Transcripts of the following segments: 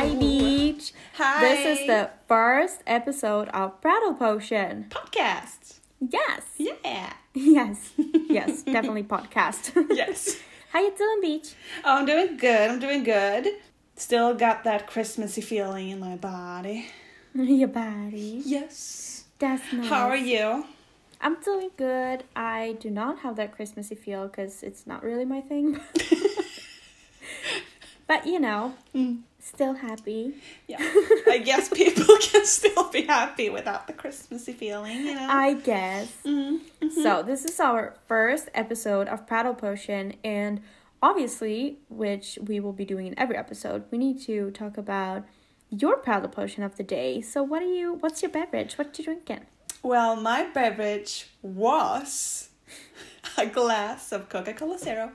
Hi, Beach. Hi. This is the first episode of Prattle Potion. Podcast. Yes. Yeah. Yes. Yes, definitely podcast. Yes. How you doing, Beach? Oh, I'm doing good. Still got that Christmassy feeling in my body. Your body. Yes. That's nice. How are you? I'm doing good. I do not have that Christmassy feel because it's not really my thing. But, you know, still happy. Yeah. I guess people can still be happy without the Christmassy feeling, you know? I guess. Mm-hmm. So, this is our first episode of Prattle Potion, and obviously, which we will be doing in every episode, we need to talk about your Prattle Potion of the day. So, what's your beverage? What you drinking? Well, my beverage was a glass of Coca-Cola Zero.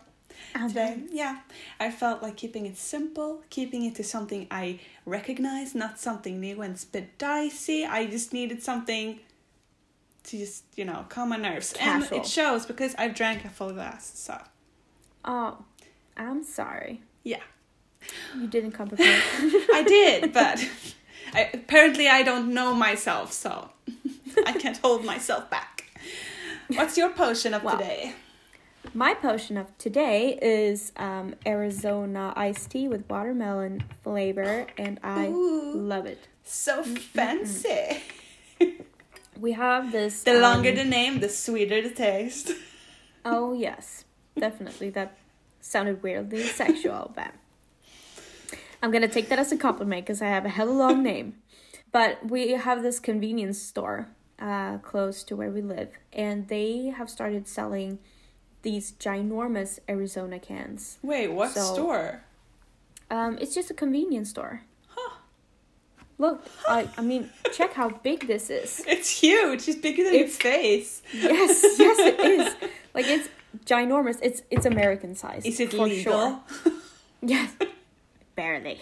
Today, yeah, I felt like keeping it simple, keeping it to something I recognize, not something new and a bit dicey. I just needed something to just, calm my nerves. Casual. And it shows because I drank a full glass, so. Oh, I'm sorry. Yeah. You didn't come prepared. I did, but apparently I don't know myself, so I can't hold myself back. What's your potion of today? My potion of today is Arizona iced tea with watermelon flavor, and I love it. So fancy. We have this... The longer the name, the sweeter the taste. Oh, yes. Definitely. That sounded weirdly sexual, but I'm going to take that as a compliment because I have a hella long name. But we have this convenience store close to where we live, and they have started selling these ginormous Arizona cans. Wait, what store? It's just a convenience store. Huh. Look, I mean, check how big this is. It's huge. It's bigger than your face. Yes, it is. Like, it's ginormous. It's American size. Is it for legal? Sure. Yes, barely.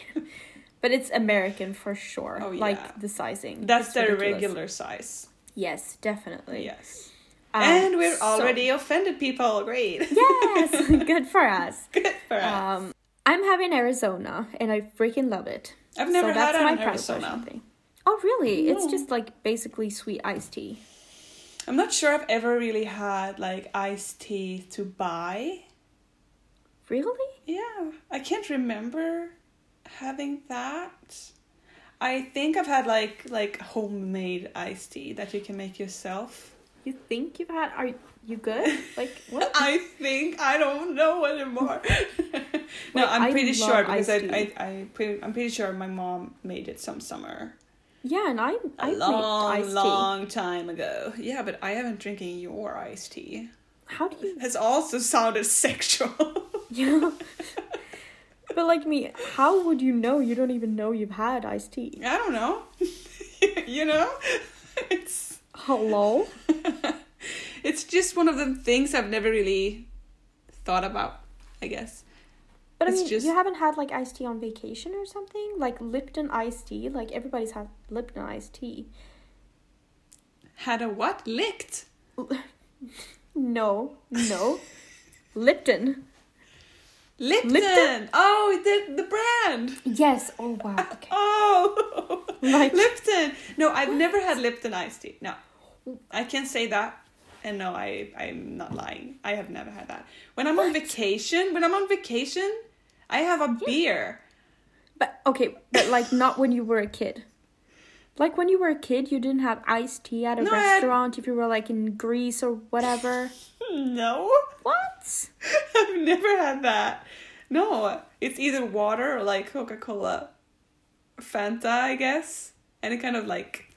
But it's American for sure. Oh, yeah. Like, the sizing. That's their ridiculous. regular size. Yes, definitely. Yes. And we're already offended people. Great. Yes, good for us. Good for us. I'm having Arizona, and I freaking love it. I've never had my an Arizona. thing. Oh, really? No. It's just like basically sweet iced tea. I'm not sure I've ever really had like iced tea to buy. Really? Yeah, I can't remember having that. I think I've had like homemade iced tea that you can make yourself. You think you've had... Are you good? Like, what? I don't know anymore. No, I'm pretty sure because I'm pretty sure my mom made it some summer. Yeah, and I a made long time ago. Yeah, but I haven't drinking your iced tea. How do you... Has also sounded sexual. Yeah. But like me, how would you know? You don't even know you've had iced tea. I don't know. It's... Hello? It's just one of the things I've never really thought about, I guess. But I mean, you haven't had like iced tea on vacation or something? Like Lipton iced tea? Like everybody's had Lipton iced tea. Had a what? Licked? No. Lipton. Lipton. Oh, the brand. Yes. Oh, wow. Okay. Oh, like... Lipton. No, I've never had Lipton iced tea. No, I can say that. And no, I'm not lying. I have never had that. When I'm on vacation, I have a beer. But like not when you were a kid. Like when you were a kid, you didn't have iced tea at a restaurant if you were like in Greece or whatever. No. What? I've never had that. No, it's either water or like Coca-Cola, Fanta, I guess. Any kind of like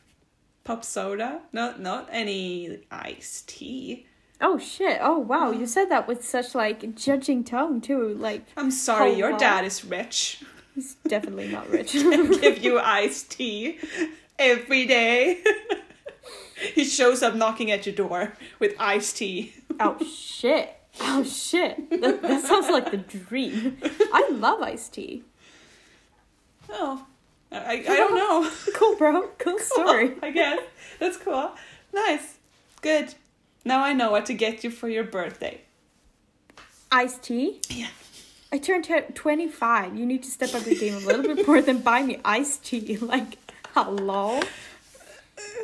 pop soda. Not any iced tea. Oh shit. Oh wow, you said that with such like judging tone too. Like, I'm sorry, your dad is rich. He's definitely not rich. Can give you iced tea every day. He shows up knocking at your door with iced tea. Oh shit. That sounds like the dream. I love iced tea. Oh, I don't know. Cool, bro. Cool story. I guess. That's cool. Nice. Good. Now I know what to get you for your birthday. Iced tea? Yeah. I turned 25. You need to step up your game a little bit more than buy me iced tea. Like, hello?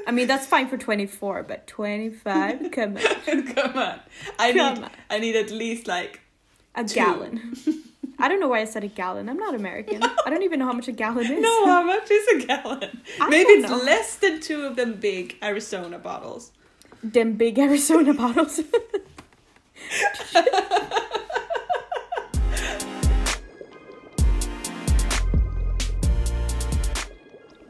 I mean, that's fine for 24, but 25? Come on. Come on. I need at least like a 2. gallon. I don't know why I said a gallon. I'm not American. No. I don't even know how much a gallon is. No, how much is a gallon? Maybe it's less than 2 of them big Arizona bottles. Them big Arizona bottles.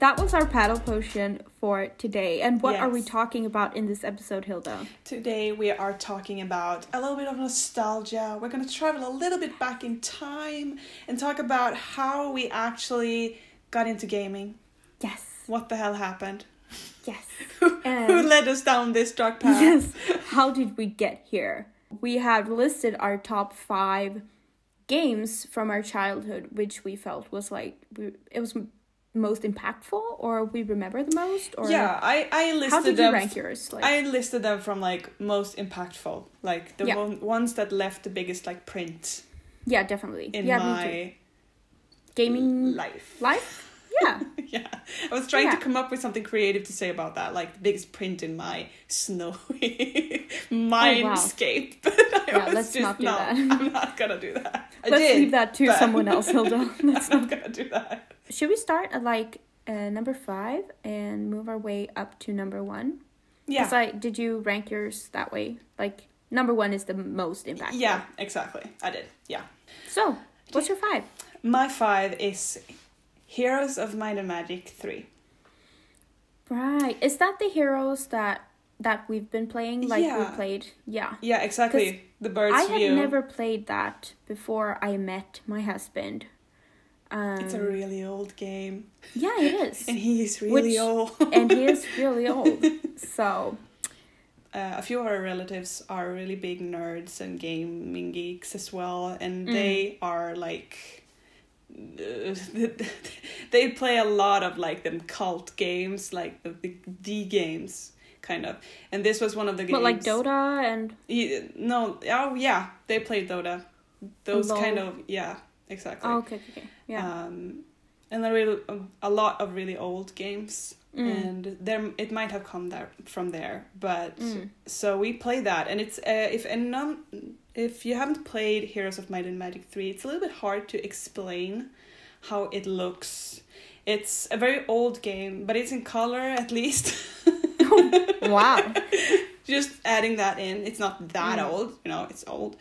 That was our Prattle Potion for today. And what are we talking about in this episode, Hilda? Today we are talking about a little bit of nostalgia. We're going to travel a little bit back in time and talk about how we actually got into gaming. Yes. What the hell happened? Yes. Who led us down this dark path? Yes. How did we get here? We have listed our top 5 games from our childhood, which we felt was like, it was most impactful, or we remember the most, or I listed how did them. You rank yours? Like, I listed them from like most impactful, like the ones that left the biggest like print. Yeah, definitely. In my gaming life. Yeah. Yeah, I was trying to come up with something creative to say about that, like the biggest print in my snowy mindscape. Let's not do that. I'm not gonna do that. Let's leave that to someone else, Hilda. I'm not gonna do that. Should we start at like number 5 and move our way up to number 1? Yeah. Did you rank yours that way? Like number 1 is the most impactful. Yeah, exactly. I did. Yeah. So, what's your 5? My 5 is Heroes of Might and Magic 3. Right. Is that the heroes that we've been playing? Like we played? Yeah. Yeah, exactly. The bird's view. I had never played that before I met my husband. It's a really old game. Yeah, it is. And he's really old. And he is really old. So... a few of our relatives are really big nerds and gaming geeks as well. And they are like... they play a lot of like them cult games, like the D games, kind of. And this was one of the games. But like Dota and... they played Dota. Those kind of... Yeah, exactly. Oh, okay. Yeah. And a lot of really old games, and it might have come from there. But so we play that, and it's if you haven't played Heroes of Might and Magic 3, it's a little bit hard to explain how it looks. It's a very old game, but it's in color at least. Wow. Just adding that in, it's not that old, it's old,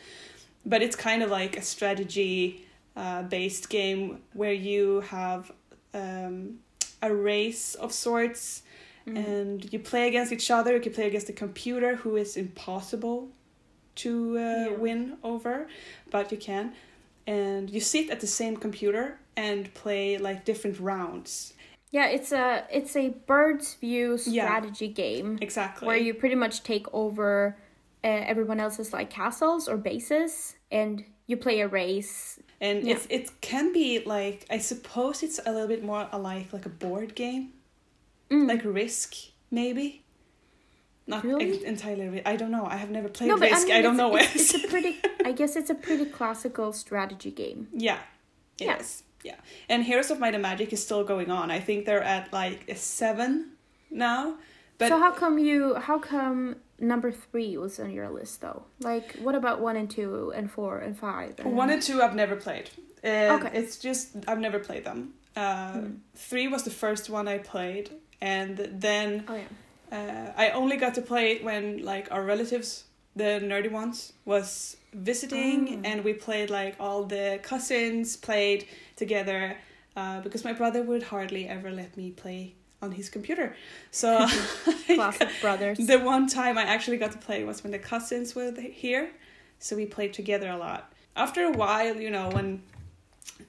but it's kind of like a strategy based game where you have a race of sorts, and you play against each other. You can play against the computer, who is impossible to win over, but you can. And you sit at the same computer and play like different rounds. Yeah, it's a bird's view strategy game. Exactly. Where you pretty much take over everyone else's like castles or bases, and you play a race. And it can be like, I suppose it's a little bit more like a board game, like Risk maybe. Not really? Entirely. I don't know. I have never played Risk. I don't know it. It's a pretty. I guess it's a pretty classical strategy game. Yeah, it is. Yeah, and Heroes of Might and Magic is still going on. I think they're at like a 7 now. But so how come number 3 was on your list though? Like, what about 1 and 2 and 4 and 5? 1 and 2 I've never played. Okay. It's just I've never played them. 3 was the first one I played, and then I only got to play it when like our relatives, the nerdy ones, was visiting, and we played like all the cousins played together, because my brother would hardly ever let me play on his computer. So classic brothers. The one time I actually got to play was when the cousins were here, so we played together a lot. After a while, when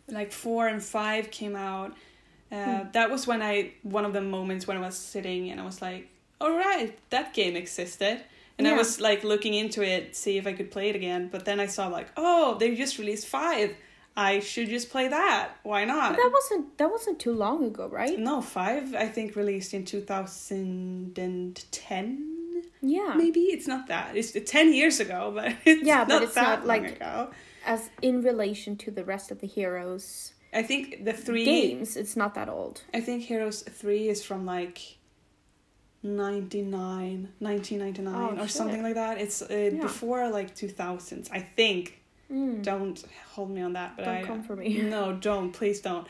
like 4 and 5 came out, that was when one of the moments when I was sitting and I was like, all right, that game existed. And I was like looking into it, see if I could play it again. But then I saw like, oh, they just released 5. I should just play that. Why not? But that wasn't too long ago, right? No, 5 I think released in 2010. Yeah. Maybe it's not that. It's 10 years ago, but it's not that long ago. as in relation to the rest of the Heroes I think the 3 games, it's not that old. I think Heroes 3 is from like 1999 or something like that. It's before like 2000s, I think. Don't hold me on that, but don't come for me. No, don't, please don't.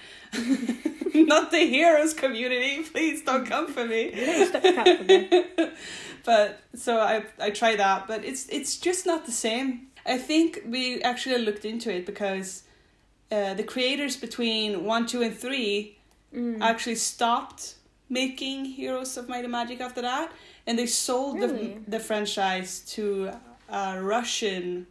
Not the Heroes community, please don't come for me. But so I tried that, but it's just not the same. I think we actually looked into it because the creators between 1, 2, and 3 actually stopped making Heroes of Might and Magic after that, and they sold the franchise to a Russian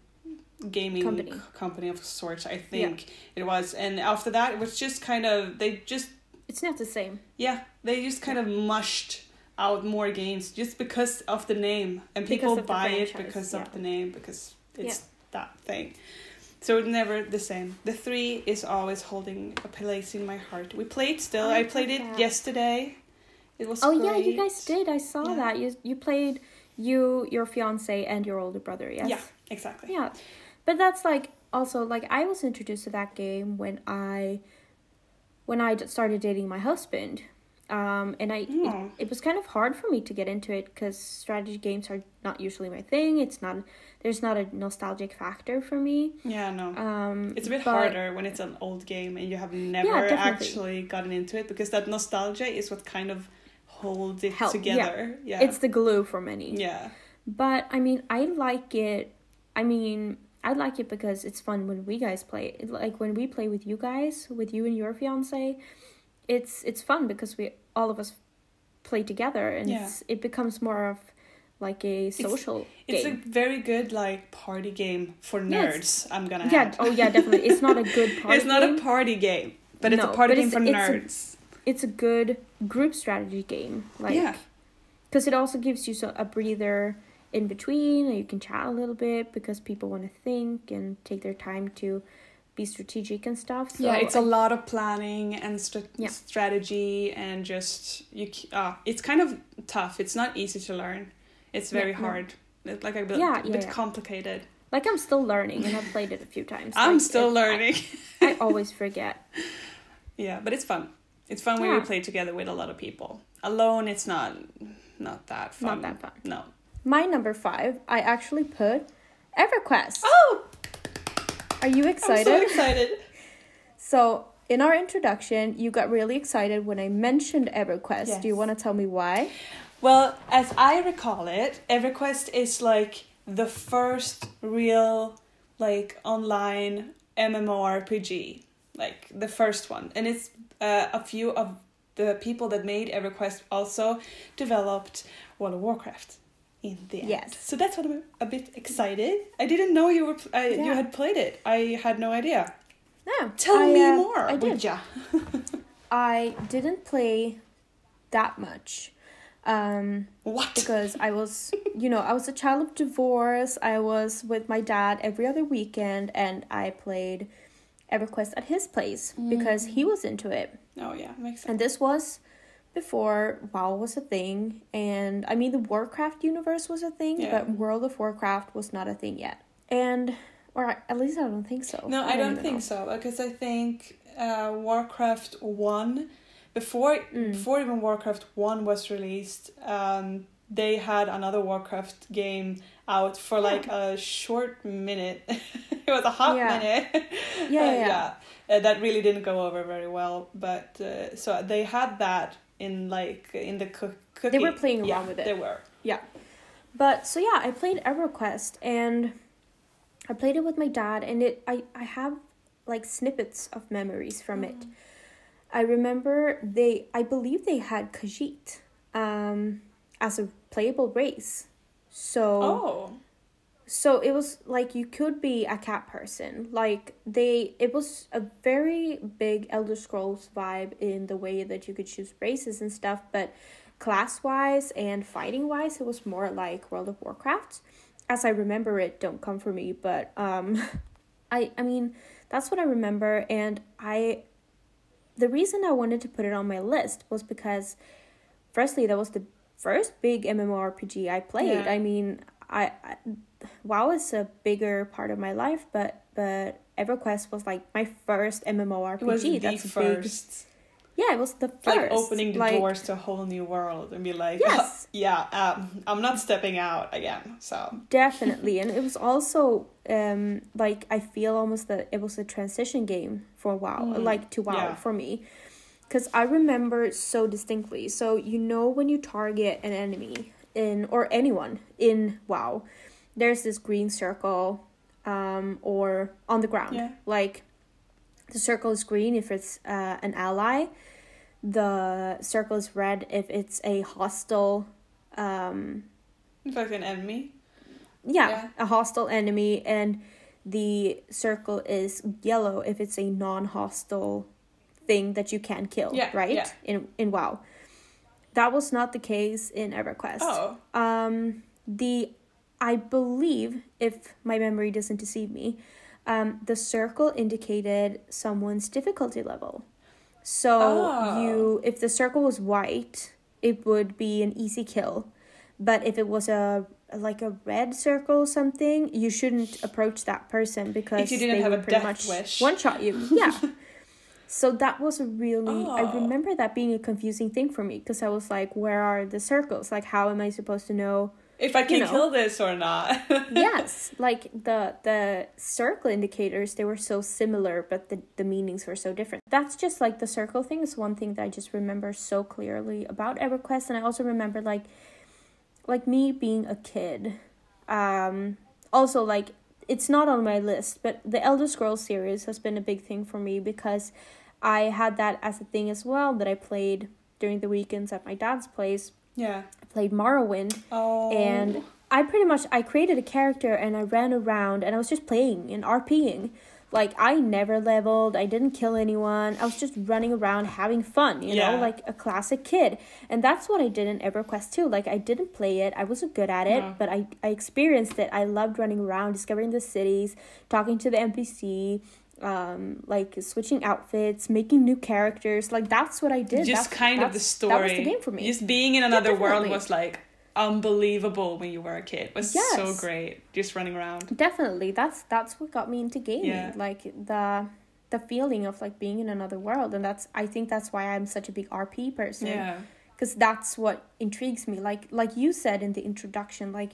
gaming company of sorts, I think it was. And after that, it was just kind of it's not the same. Yeah, they just kind of mushed out more games just because of the name, and people buy it because of the name, because it's that thing. So it's never the same. The 3 is always holding a place in my heart. We played still. I played it yesterday. It was great. Yeah, you guys did. I saw that. You played your fiance and your older brother, yes? Yeah, exactly. Yeah. But that's like also like I was introduced to that game when I started dating my husband. And it was kind of hard for me to get into it because strategy games are not usually my thing. There's not a nostalgic factor for me. Yeah, no. It's a bit harder when it's an old game and you have never actually gotten into it, because that nostalgia is what kind of holds it together. Yeah. It's the glue for many. Yeah. But I mean, I like it. I like it because it's fun when we guys play. Like when we play with you guys, with you and your fiance, it's fun because all of us play together, and it becomes more of like a social game. It's a very good like party game for nerds. I'm gonna add. Oh yeah, definitely. It's not a good party. It's not a party game, but it's a party game for nerds. It's a good group strategy game, because it also gives you a breather in between, and you can chat a little bit because people want to think and take their time to be strategic and stuff. So it's a lot of planning and strategy, and just it's kind of tough. It's not easy to learn. It's very hard. It's like a bit complicated. Like I'm still learning, and I've played it a few times. I'm still learning. I always forget. Yeah, but it's fun. It's fun when we play together with a lot of people. Alone, it's not that fun. Not that fun. No. My number 5, I actually put EverQuest. Oh! Are you excited? I'm so excited. So, in our introduction, you got really excited when I mentioned EverQuest. Yes. Do you want to tell me why? Well, as I recall it, EverQuest is like the first real like online MMORPG. Like the first one. And it's a few of the people that made EverQuest also developed World of Warcraft in the end. Yes. So that's what I'm a bit excited. I didn't know you had played it. I had no idea. No. Tell me more. I did. I didn't play that much. What? Because I was, I was a child of divorce. I was with my dad every other weekend, and I played EverQuest at his place because he was into it. Oh yeah, makes sense. And this was before WoW was a thing, and I mean the Warcraft universe was a thing, but World of Warcraft was not a thing yet. Or at least I don't think so. No, I don't think so, because I think Warcraft 1, before even Warcraft 1 was released, they had another Warcraft game out for like a short minute. It was a hot minute. That really didn't go over very well, but so they had that in the cookie. They were playing around with it. They were. Yeah. But so I played EverQuest, and I played it with my dad, and I have like snippets of memories from it. I remember I believe they had Khajiit as a playable race. So it was like you could be a cat person. Like it was a very big Elder Scrolls vibe in the way that you could choose races and stuff, but class-wise and fighting-wise, it was more like World of Warcraft. As I remember it, don't come for me, but I mean, that's what I remember, and the reason I wanted to put it on my list was because, firstly, that was the first big MMORPG I played. I mean, WoW is a bigger part of my life, but but EverQuest was like my first MMORPG. It was the That's first. Big. Yeah, it was the first. Like opening the doors to a whole new world and be like, yes. I'm not stepping out again. So definitely, and it was also like I feel almost that it was a transition game for WoW, like to WoW for me, because I remember so distinctly. So you know when you target an enemy or anyone in WoW, there's this green circle, or on the ground, like. The circle is green if it's an ally. The circle is red if it's a hostile... it's like an enemy? Yeah, a hostile enemy. And the circle is yellow if it's a non-hostile thing that you can kill, right? Yeah. In WoW. That was not the case in EverQuest. Oh. I believe, if my memory doesn't deceive me... the circle indicated someone's difficulty level. So if the circle was white, it would be an easy kill. But if it was a red circle or something, you shouldn't approach that person because if you didn't have a death wish. One-shot you. Yeah. So that was I remember that being a confusing thing for me because I was like, where are the circles? Like, how am I supposed to know if I can kill this or not? Yes, like the circle indicators, they were so similar, but the meanings were so different. That's just like the circle thing is one thing that I just remember so clearly about EverQuest. And I also remember like me being a kid. Also, like, it's not on my list, but the Elder Scrolls series has been a big thing for me because I had that as a thing as well that I played during the weekends at my dad's place. Yeah. I played Morrowind. Oh. And I created a character and I ran around and I was just playing and RPing. Like, I never leveled, I didn't kill anyone, I was just running around having fun, you know, like a classic kid. And that's what I did in EverQuest too. Like, I didn't play it, I wasn't good at it, but I experienced it. I loved running around, discovering the cities, talking to the NPC, like switching outfits, making new characters. Like, that's what I did. Just the story. That was the game for me. Just being in another world was like unbelievable when you were a kid. It was so great, just running around. Definitely, that's what got me into gaming. Like the feeling of like being in another world, and I think that's why I'm such a big RP person. Because that's what intrigues me. Like you said in the introduction, like,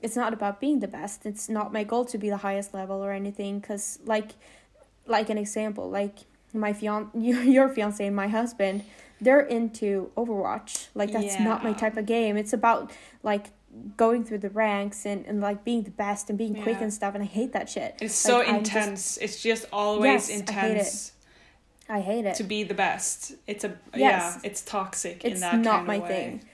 it's not about being the best. It's not my goal to be the highest level or anything. Because like an example, like your fiance and my husband, they're into Overwatch. Like, that's not my type of game. It's about like going through the ranks and like being the best and being quick and stuff, and I hate that shit. It's so intense. It's just always intense. I hate it. To be the best. It's it's toxic in that kind of way. It's not my thing.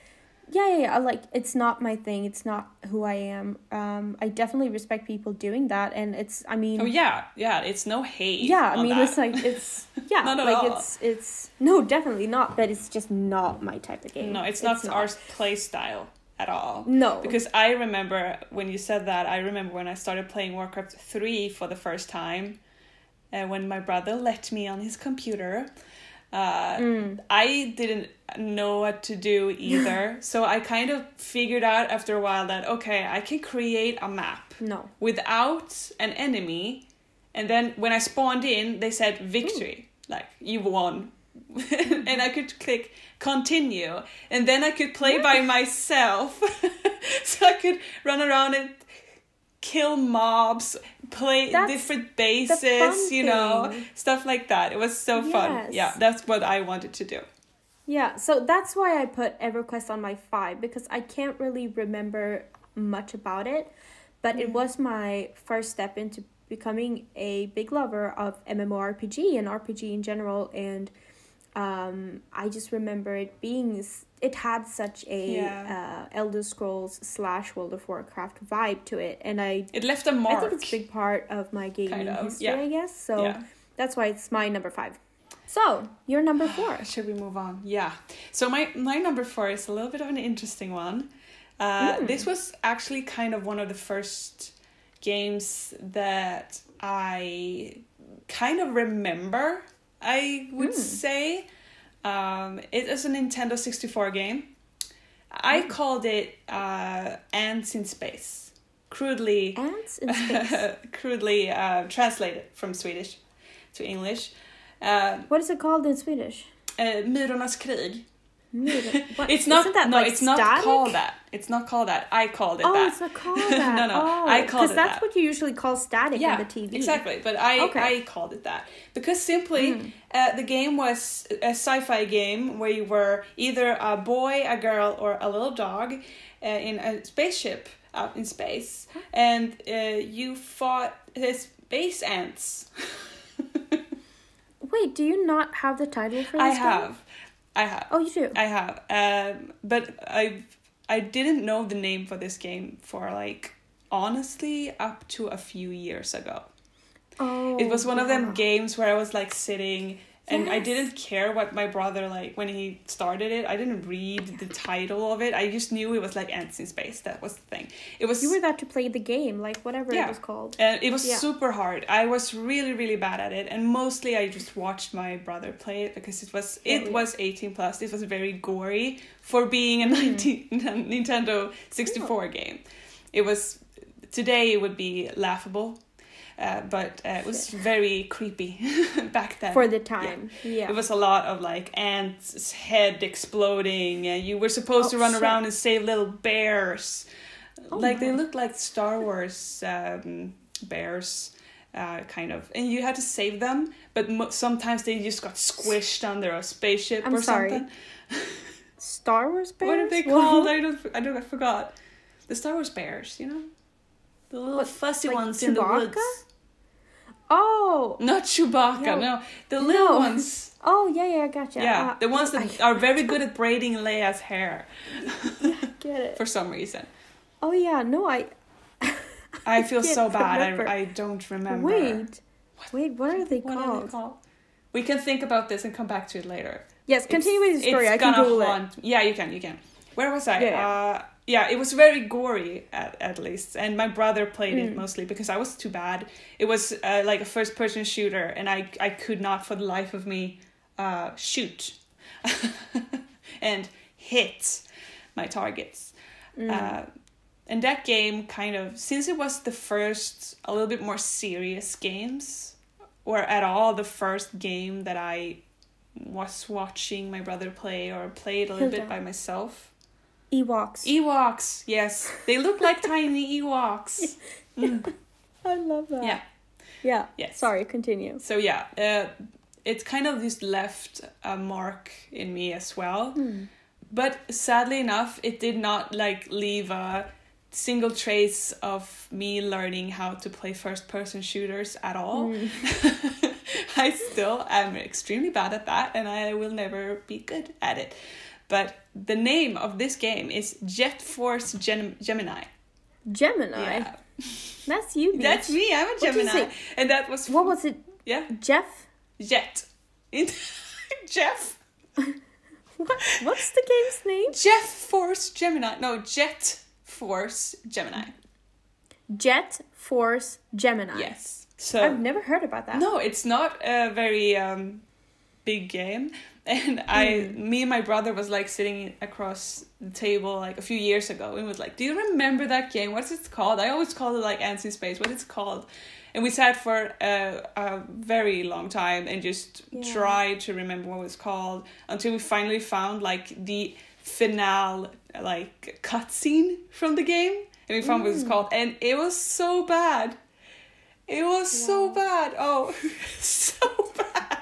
Yeah, like, it's not my thing. It's not who I am. I definitely respect people doing that, and it's it's no hate. Yeah, I mean, it's like, it's not at like all. it's no, definitely not. But it's just not my type of game. No, it's not our play style at all. No, because I remember when you said that. I remember when I started playing Warcraft 3 for the first time, when my brother let me on his computer. I didn't know what to do either. So I kind of figured out after a while that, okay, I can create a map without an enemy. And then when I spawned in, they said victory. Like, you won. And I could click continue. And then I could play by myself. So I could run around and kill mobs, play different bases, you know, stuff like that. It was so fun. Yeah, that's what I wanted to do. Yeah, so that's why I put EverQuest on my 5, because I can't really remember much about it, but it was my first step into becoming a big lover of MMORPG and RPG in general, and I just remember it had such a Elder Scrolls / World of Warcraft vibe to it, and it left a mark. I think it's a big part of my gaming history, I guess. So that's why it's my number 5. So your number 4. Should we move on? Yeah. So my number 4 is a little bit of an interesting one. This was actually kind of one of the first games that I kind of remember, I would say. It is a Nintendo 64 game. I called it Ants in Space. crudely Ants in space. crudely translated from Swedish to English. What is it called in Swedish? Myrornas krig. What? It's not. Isn't that No, like it's not static? called that. It's not called that. I called it that. Oh, it's not called that. No, I called it that. Because that's what you usually call static Yeah, on the TV. exactly. But I called it that because simply the game was a sci-fi game where you were either a boy, a girl, or a little dog in a spaceship out in space, and you fought space ants. Wait, do you not have the title for this game? I have. Oh, you do? I have. But I didn't know the name for this game for like honestly up to a few years ago. Oh. It was one of them games where I was like sitting and I Yes. didn't care what my brother like when he started it. I didn't read the title of it. I just knew it was like Ants in Space. That was the thing. It was You were there to play the game, like whatever it was called. And it was super hard. I was really, really bad at it, and mostly I just watched my brother play it because it was 18 plus. It was very gory for being a Nintendo 64 game. It was today it would be laughable, but it was very creepy back then. For the time, yeah. It was a lot of like ants' head exploding, and you were supposed to run around and save little bears. They looked like Star Wars bears, kind of. And you had to save them, but sometimes they just got squished under a spaceship something. Star Wars bears? What are they called? I forgot. The Star Wars bears, you know? The little fussy ones in the woods. Oh! Not Chewbacca, no. The little ones. Oh, yeah, I gotcha. Yeah, the ones that are very good at braiding Leia's hair. Yeah, get it. For some reason. Oh, yeah, no, I feel so bad. remember. I don't remember. Wait, what are they What called? are they called? We can think about this and come back to it later. Yes, continue with the story. I can Google it. Yeah, you can. Where was I? Yeah, it was very gory at least, and my brother played it mostly because I was too bad. It was like a first-person shooter, and I could not for the life of me shoot and hit my targets. And that game kind of, since it was the first a little bit more serious games, or at all the first game that I was watching my brother play or played a little bit by myself. Ewoks, yes. They look like tiny Ewoks. I love that. Yeah. Yeah. Yes. Sorry, continue. So yeah, it kind of just left a mark in me as well. But sadly enough, it did not like leave a single trace of me learning how to play first-person shooters at all. I still am extremely bad at that, and I will never be good at it. But the name of this game is Jet Force Gemini. Gemini? Yeah. That's you, bitch. That's me, I'm a Gemini. And that was... What was it? Yeah? Jeff? Jet. Jeff? What's the game's name? Jet Force Gemini. No, Jet Force Gemini. Jet Force Gemini. Yes. So I've never heard about that. No, it's not a very big game. And me and my brother was like sitting across the table like a few years ago and was like, do you remember that game? What's it called? I always call it like Ants in Space. What it's called? And we sat for a very long time and just tried to remember what it was called until we finally found like the finale like cutscene from the game. And we found what it was called. And it was so bad. It was so bad. Oh, so bad.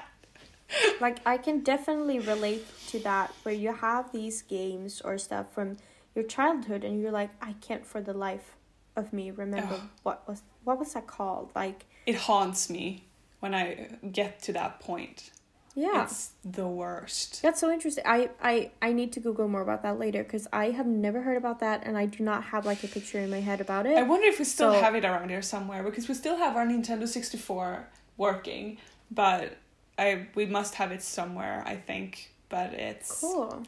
Like, I can definitely relate to that, where you have these games or stuff from your childhood and you're like, I can't for the life of me remember what was that called. Like, it haunts me when I get to that point. Yeah. It's the worst. That's so interesting. I need to Google more about that later because I have never heard about that and I do not have like a picture in my head about it. I wonder if we still have it around here somewhere because we still have our Nintendo 64 working, but we must have it somewhere, I think. But it's... Cool.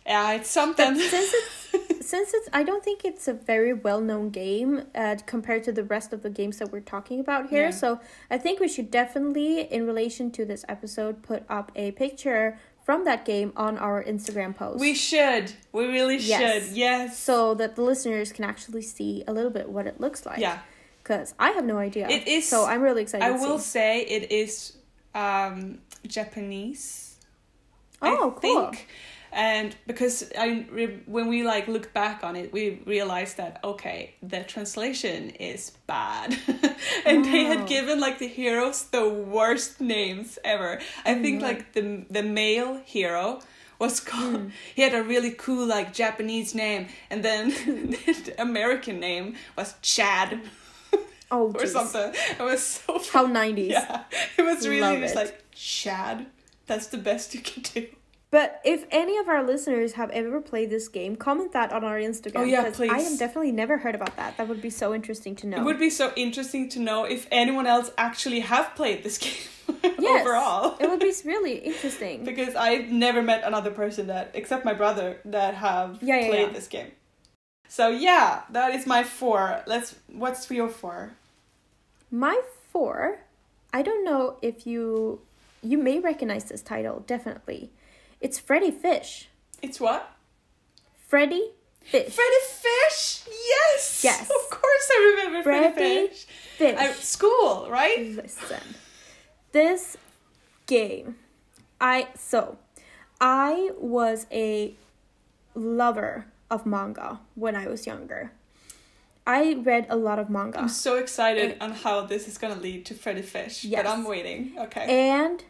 Yeah, it's something. Since it's, I don't think it's a very well-known game compared to the rest of the games that we're talking about here. Yeah. So I think we should definitely, in relation to this episode, put up a picture from that game on our Instagram post. We should. We really should. Yes. So that the listeners can actually see a little bit what it looks like. Yeah. Because I have no idea. It is. So I'm really excited. I will say it is Japanese. Oh, I cool. think. And because when we like looked back on it, we realized that okay, the translation is bad, and they had given like the heroes the worst names ever. I think like the male hero was called. He had a really cool like Japanese name, and then the American name was Chad. Oh, or something. It was so how 90s. Yeah, it was really Love just it. like Chad. That's the best you can do. But if any of our listeners have ever played this game, comment that on our Instagram. Oh yeah, because please. I have definitely never heard about that. That would be so interesting to know. It would be so interesting to know if anyone else actually have played this game Yes, overall. It would be really interesting. Because I've never met another person that, except my brother, that have played this game. So yeah, that is my 4. What's your 4? My 4, I don't know if you may recognize this title, definitely. It's Freddy Fish. It's what? Freddy Fish. Freddy Fish? Yes! Yes. Of course I remember Freddy Fish. School, right? Listen. This game, I was a lover of manga when I was younger. I read a lot of manga. I'm so excited on how this is going to lead to Freddy Fish, but I'm waiting. Okay. And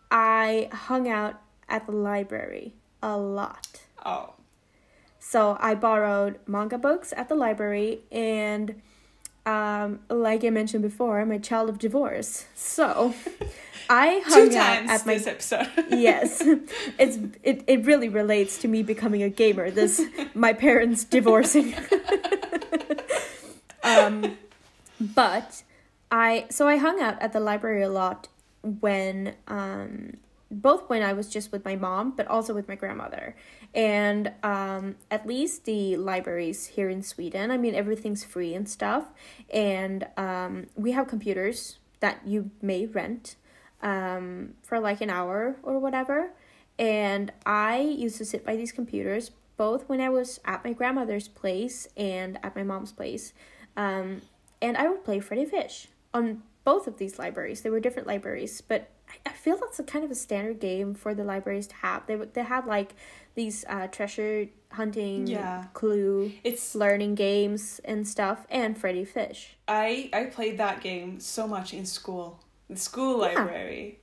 I hung out at the library a lot. Oh. So I borrowed manga books at the library, and like I mentioned before, I'm a child of divorce. So I hung 2 out times at my this episode. Yes. It really relates to me becoming a gamer, my parents divorcing. But I hung out at the library a lot when both when I was just with my mom, but also with my grandmother. And at least the libraries here in Sweden, I mean, everything's free and stuff. And we have computers that you may rent for like an hour or whatever. And I used to sit by these computers both when I was at my grandmother's place and at my mom's place. And I would play Freddy Fish on both of these libraries. They were different libraries, but I feel that's a kind of a standard game for the libraries to have. They had like these treasure hunting, clue, learning games and stuff, and Freddy Fish. I played that game so much in school. The school library.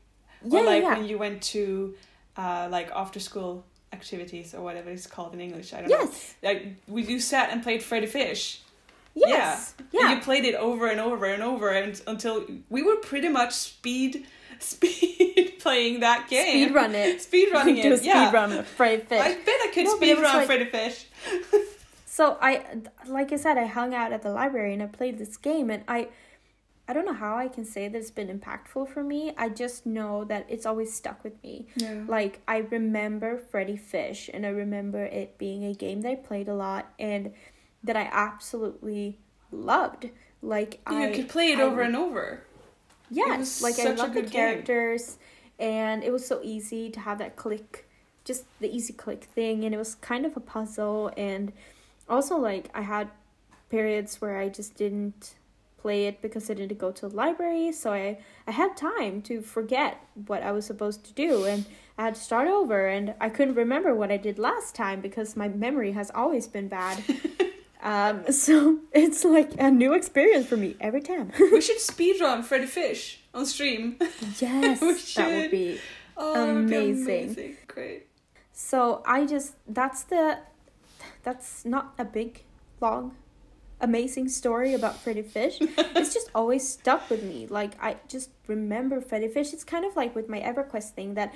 Or when you went to like after school activities or whatever it's called in English. I don't know. Like you sat and played Freddy Fish. Yes. Yeah. And you played it over and over and over until we were pretty much speed playing that game. Speedrunning it. Do a speedrun of Freddy Fish. I bet I could speedrun Freddy Fish. So like I said, I hung out at the library and I played this game, and I don't know how I can say that it's been impactful for me. I just know that it's always stuck with me. Yeah. Like, I remember Freddy Fish, and I remember it being a game that I played a lot and that I absolutely loved. Like, you could play it over and over. Yes, like I loved the characters, and it was so easy to have that click, just the easy click thing, and it was kind of a puzzle. And also, like, I had periods where I just didn't play it because I didn't go to the library, so I had time to forget what I was supposed to do, and I had to start over, and I couldn't remember what I did last time because my memory has always been bad. So it's like a new experience for me every time. We should speedrun Freddy Fish on stream. Yes, that would be amazing. Great. So that's not a big, long, amazing story about Freddy Fish. It's just always stuck with me. Like, I just remember Freddy Fish. It's kind of like with my EverQuest thing, that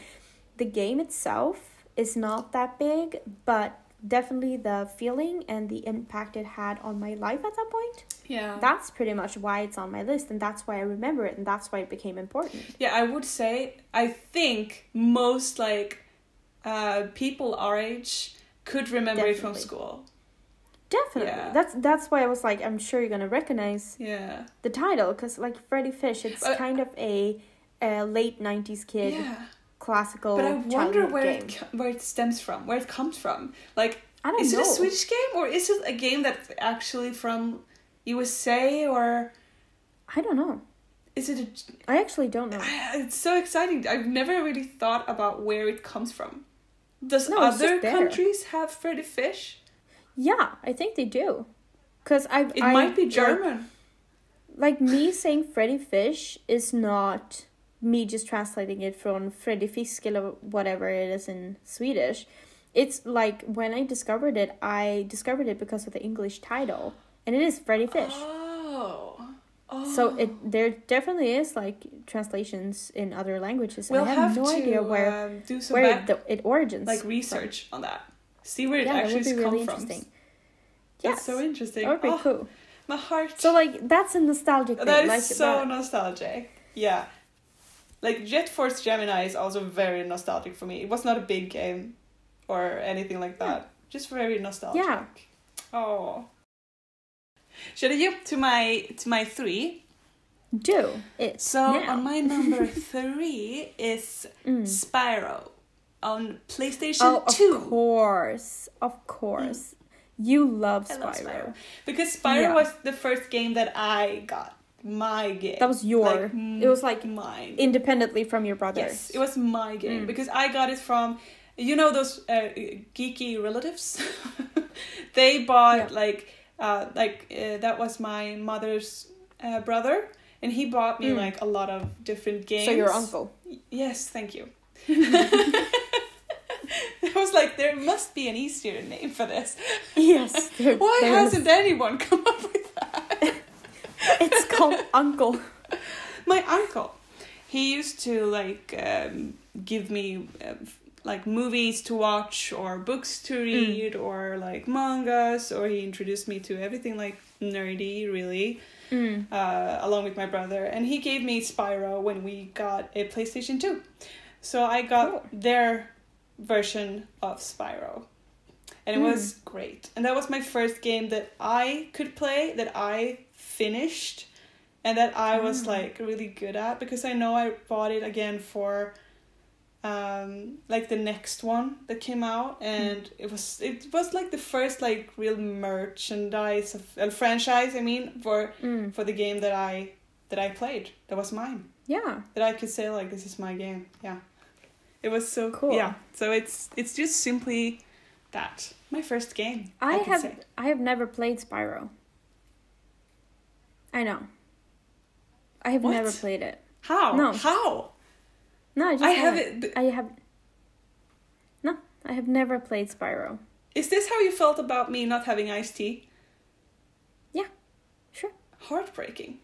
the game itself is not that big, but definitely the feeling and the impact it had on my life at that point. Yeah. That's pretty much why it's on my list, and that's why I remember it, and that's why it became important. Yeah, I would say, I think most, like, people our age could remember it from school. Definitely. Yeah. That's why I was like, I'm sure you're going to recognize the title, because, like, Freddy Fish, it's kind of a late 90s kid classical. But I wonder game. where it stems from, where it comes from. Like, I don't know. Is it a Swedish game, or is it a game that's actually from USA, or I don't know. Is it I actually don't know. It's so exciting. I've never really thought about where it comes from. Does other countries have Freddy Fish? Yeah, I think they do. It might be German. Like me saying Freddy Fish is not me just translating it from Freddy Fisk or whatever it is in Swedish. It's like when I discovered it because of the English title, and it is Freddy Fish. Oh. So there definitely is like translations in other languages. And I have no idea where it origins. Like research on that. See where it actually comes from. Yes. That's so interesting. That would be cool. My heart. So like that's a nostalgic thing. That is nostalgic. Yeah. Like Jet Force Gemini is also very nostalgic for me. It was not a big game or anything like that. Yeah. Just very nostalgic. Yeah. Oh. Should I jump to my 3? Do it. So on my number 3 is Spyro on PlayStation 2. Of course. You love Spyro. I love Spyro. Because Spyro was the first game that I got. My game. That was your... it was like mine. Independently from your brothers. Yes, it was my game. Because I got it from... You know those geeky relatives? They bought that was my mother's brother, and he bought me like a lot of different games. So your uncle. Yes, thank you. I was like, there must be an easier name for this. Yes. Why hasn't anyone come up with that? It's called Uncle. My uncle. He used to give me like movies to watch or books to read or like mangas, or he introduced me to everything like nerdy, really, along with my brother. And he gave me Spyro when we got a PlayStation 2. So I got their version of Spyro. And it was great. And that was my first game that I could play, that I finished, and that I was like really good at, because I know I bought it again for like the next one that came out, and it was like the first like real merchandise of a franchise, for the game that I played, that was mine. Yeah. That I could say like, this is my game. Yeah. It was so cool. Yeah. So it's just simply that. My first game. I have never played Spyro. I know. I have never played it. How? No. How? No, I have never played Spyro. Is this how you felt about me not having iced tea? Yeah, sure. Heartbreaking.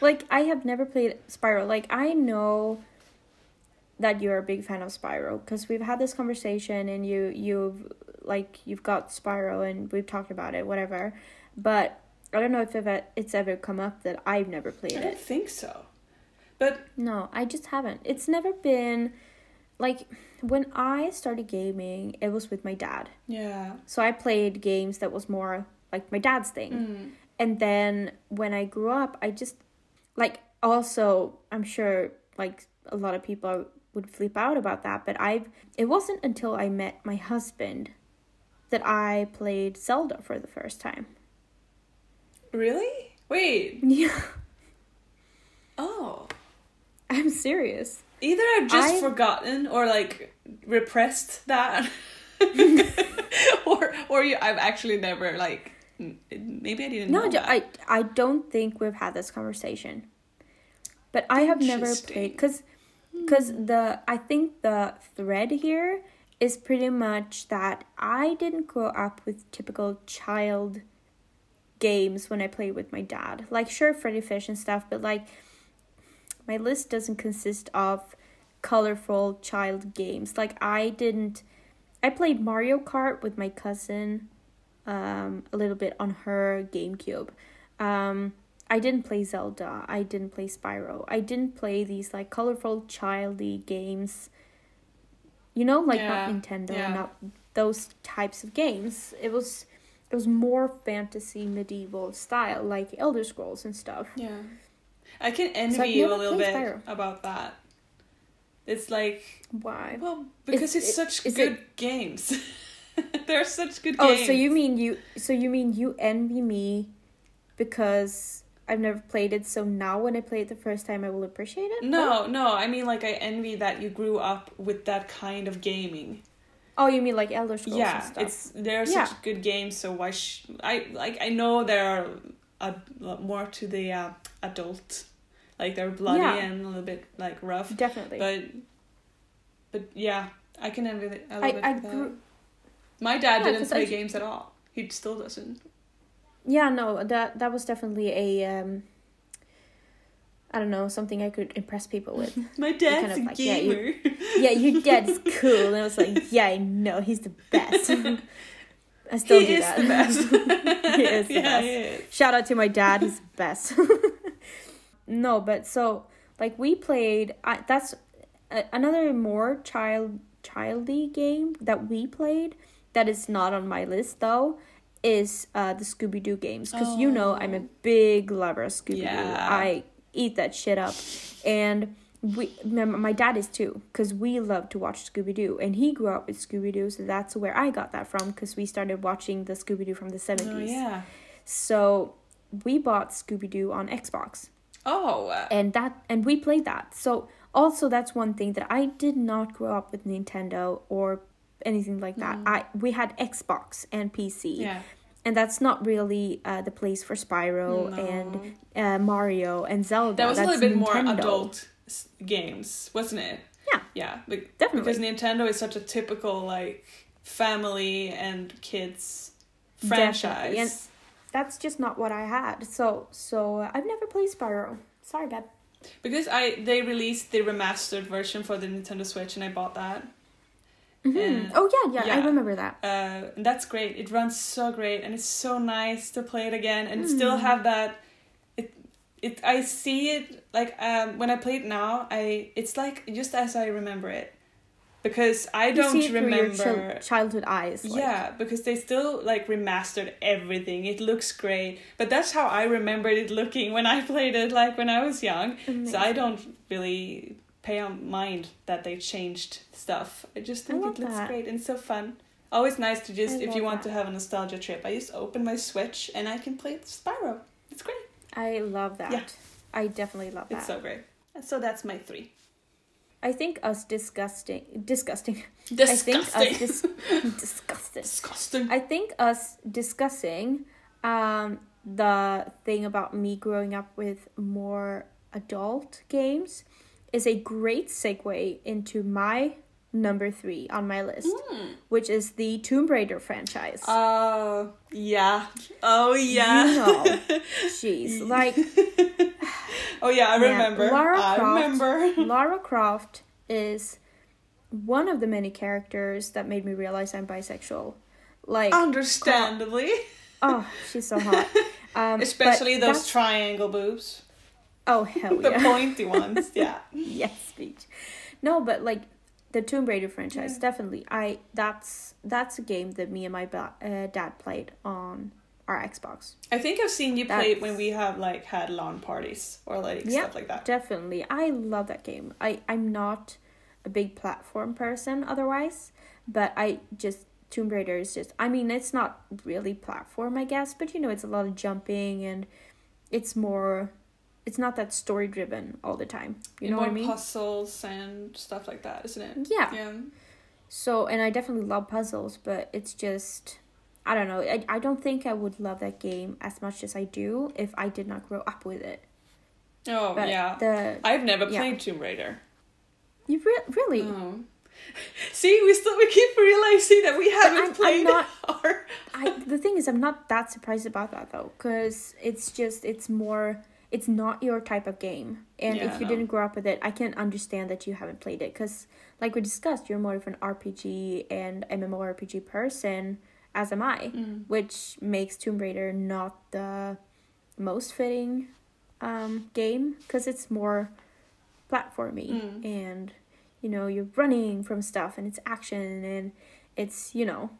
Like, I have never played Spyro. Like, I know that you're a big fan of Spyro, because we've had this conversation, and you've got Spyro, and we've talked about it, whatever. But I don't know if it's ever come up that I've never played it. I don't think so. But no, I just haven't. It's never been, like, when I started gaming, it was with my dad. Yeah. So I played games that was more like my dad's thing. And then when I grew up, I just, like, also, I'm sure, like, a lot of people would flip out about that, but it wasn't until I met my husband that I played Zelda for the first time. Really? Wait. Yeah. Oh. I'm serious. Either I've just forgotten or like repressed that, or I've actually never like, maybe I didn't know that. I don't think we've had this conversation, but I have never played, because I think the thread here is pretty much that I didn't grow up with typical child games when I played with my dad. Like, sure, Freddy Fish and stuff, but like, my list doesn't consist of colorful child games. Like, I played Mario Kart with my cousin a little bit on her GameCube. I didn't play Zelda. I didn't play Spyro. I didn't play these like colorful childy games. You know, like not Nintendo, not those types of games. It was more fantasy medieval style, like Elder Scrolls and stuff. Yeah. I can envy you a little bit about that. It's like... Why? Well, because it's such good games. They're such good games. Oh, so you mean you envy me because I've never played it, so now when I play it the first time I will appreciate it? No, I mean like I envy that you grew up with that kind of gaming. Oh, you mean like Elder Scrolls and stuff? They're such good games, so why I know there are more to the adult, like they're bloody and a little bit like rough. Definitely. But yeah, I can envy it a little bit. My dad didn't play games at all. He still doesn't. Yeah, no, that was definitely a I don't know, something I could impress people with. My dad's a gamer. Yeah, your dad is cool. And I was like, yeah, I know, he's the best. I still do that. He is the best. He is the best. He is. Shout out to my dad, he's the best. No, but so, like, we played... that's another more childy game that we played that is not on my list, though, is the Scooby-Doo games. Because you know I'm a big lover of Scooby-Doo. Yeah. I eat that shit up. And my dad is too, because we love to watch Scooby-Doo. And he grew up with Scooby-Doo, so that's where I got that from, because we started watching the Scooby-Doo from the 70s. Oh, yeah. So we bought Scooby-Doo on Xbox. Oh. And we played that. So also that's one thing that I did not grow up with Nintendo or anything like that. We had Xbox and PC. Yeah. And that's not really the place for Spyro and Mario and Zelda. That was that's a little bit Nintendo. more adult games, wasn't it? Yeah. Yeah. Definitely. Because Nintendo is such a typical, like, family and kids franchise. Definitely. And that's just not what I had. So I've never played Spyro. Sorry, babe. Because they released the remastered version for the Nintendo Switch and I bought that. Mm-hmm. Oh yeah, I remember that. And that's great. It runs so great and it's so nice to play it again and still have that. I see it like when I play it now. It's like just as I remember it, because I don't see it remember through your childhood eyes. Like. Yeah, because they still like remastered everything. It looks great, but that's how I remembered it looking when I played it, like when I was young. Amazing. So I don't really pay on mind that they changed stuff. I just think it looks great and so fun. Always nice to just, if you want to have a nostalgia trip, I just open my Switch and I can play Spyro. It's great. I love that. Yeah. I definitely love that. It's so great. So that's my 3. I think us disgusting. Disgusting. I think us disgusting. Disgusting. I think us discussing the thing about me growing up with more adult games is a great segue into my number 3 on my list, which is the Tomb Raider franchise. Oh, yeah. Oh, yeah. You know, jeez, like... Oh, yeah, I remember. Lara Croft is one of the many characters that made me realize I'm bisexual. Like, understandably. Oh, she's so hot. Especially those triangle boobs. Oh, hell yeah. The pointy ones, yeah. Yes, bitch. No, but like the Tomb Raider franchise, definitely. That's a game that me and my dad played on our Xbox. I think I've seen you play it when we have like had LAN parties or like stuff like that. Definitely. I love that game. I'm not a big platform person otherwise, but Tomb Raider is just, I mean, it's not really platform, I guess, but you know, it's a lot of jumping and it's not that story driven all the time. You know what I mean? More puzzles and stuff like that, isn't it? Yeah. So, and I definitely love puzzles, but it's just, I don't know. I don't think I would love that game as much as I do if I did not grow up with it. Oh, but yeah. I've never played Tomb Raider. You really? Oh. See, we keep realizing that we haven't played the thing is, I'm not that surprised about that, though, because it's not your type of game. And if you didn't grow up with it, I can understand that you haven't played it. Because, like we discussed, you're more of an RPG and MMORPG person, as am I. Which makes Tomb Raider not the most fitting game. Because it's more platformy. And, you know, you're running from stuff. And it's action. And it's, you know,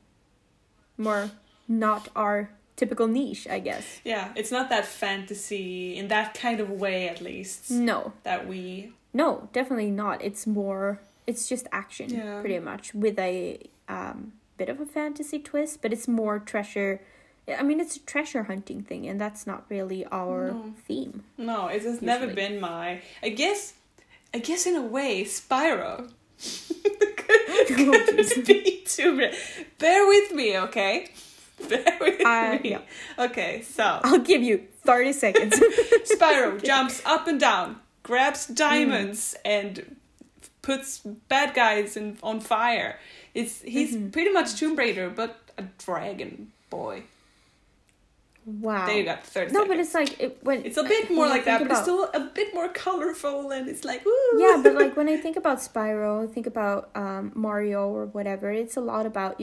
more not our typical niche, I guess. Yeah, it's not that fantasy in that kind of way, at least. No. That we No, definitely not. It's just action, pretty much, with a bit of a fantasy twist, but it's more treasure. I mean, it's a treasure hunting thing, and that's not really our theme. No, it has never been my... I guess in a way, Spyro could be too... Bear with me, okay? Bear with me. Yeah. Okay, so... I'll give you 30 seconds. Spyro jumps up and down, grabs diamonds, and puts bad guys on fire. He's pretty much Tomb Raider, but a dragon boy. Wow. There you got 30 No, seconds. but it's like... It's a bit more like that, but it's still a bit more colorful, and it's like, ooh. Yeah, but like when I think about Spyro, think about Mario or whatever, it's a lot about,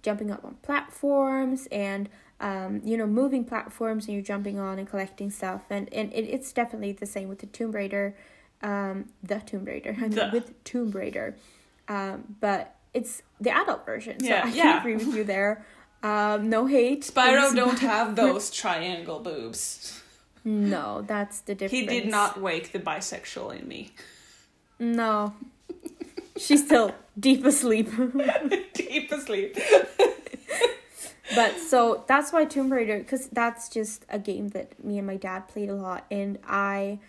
jumping up on platforms and, moving platforms, and you're jumping on and collecting stuff. And it's definitely the same with the Tomb Raider, with Tomb Raider. But it's the adult version, so I can agree with you there. No hate. Spyro don't have those triangle boobs. No, that's the difference. He did not wake the bisexual in me. No. She's still deep asleep. Deep asleep. But so that's why Tomb Raider, because that's just a game that me and my dad played a lot, and I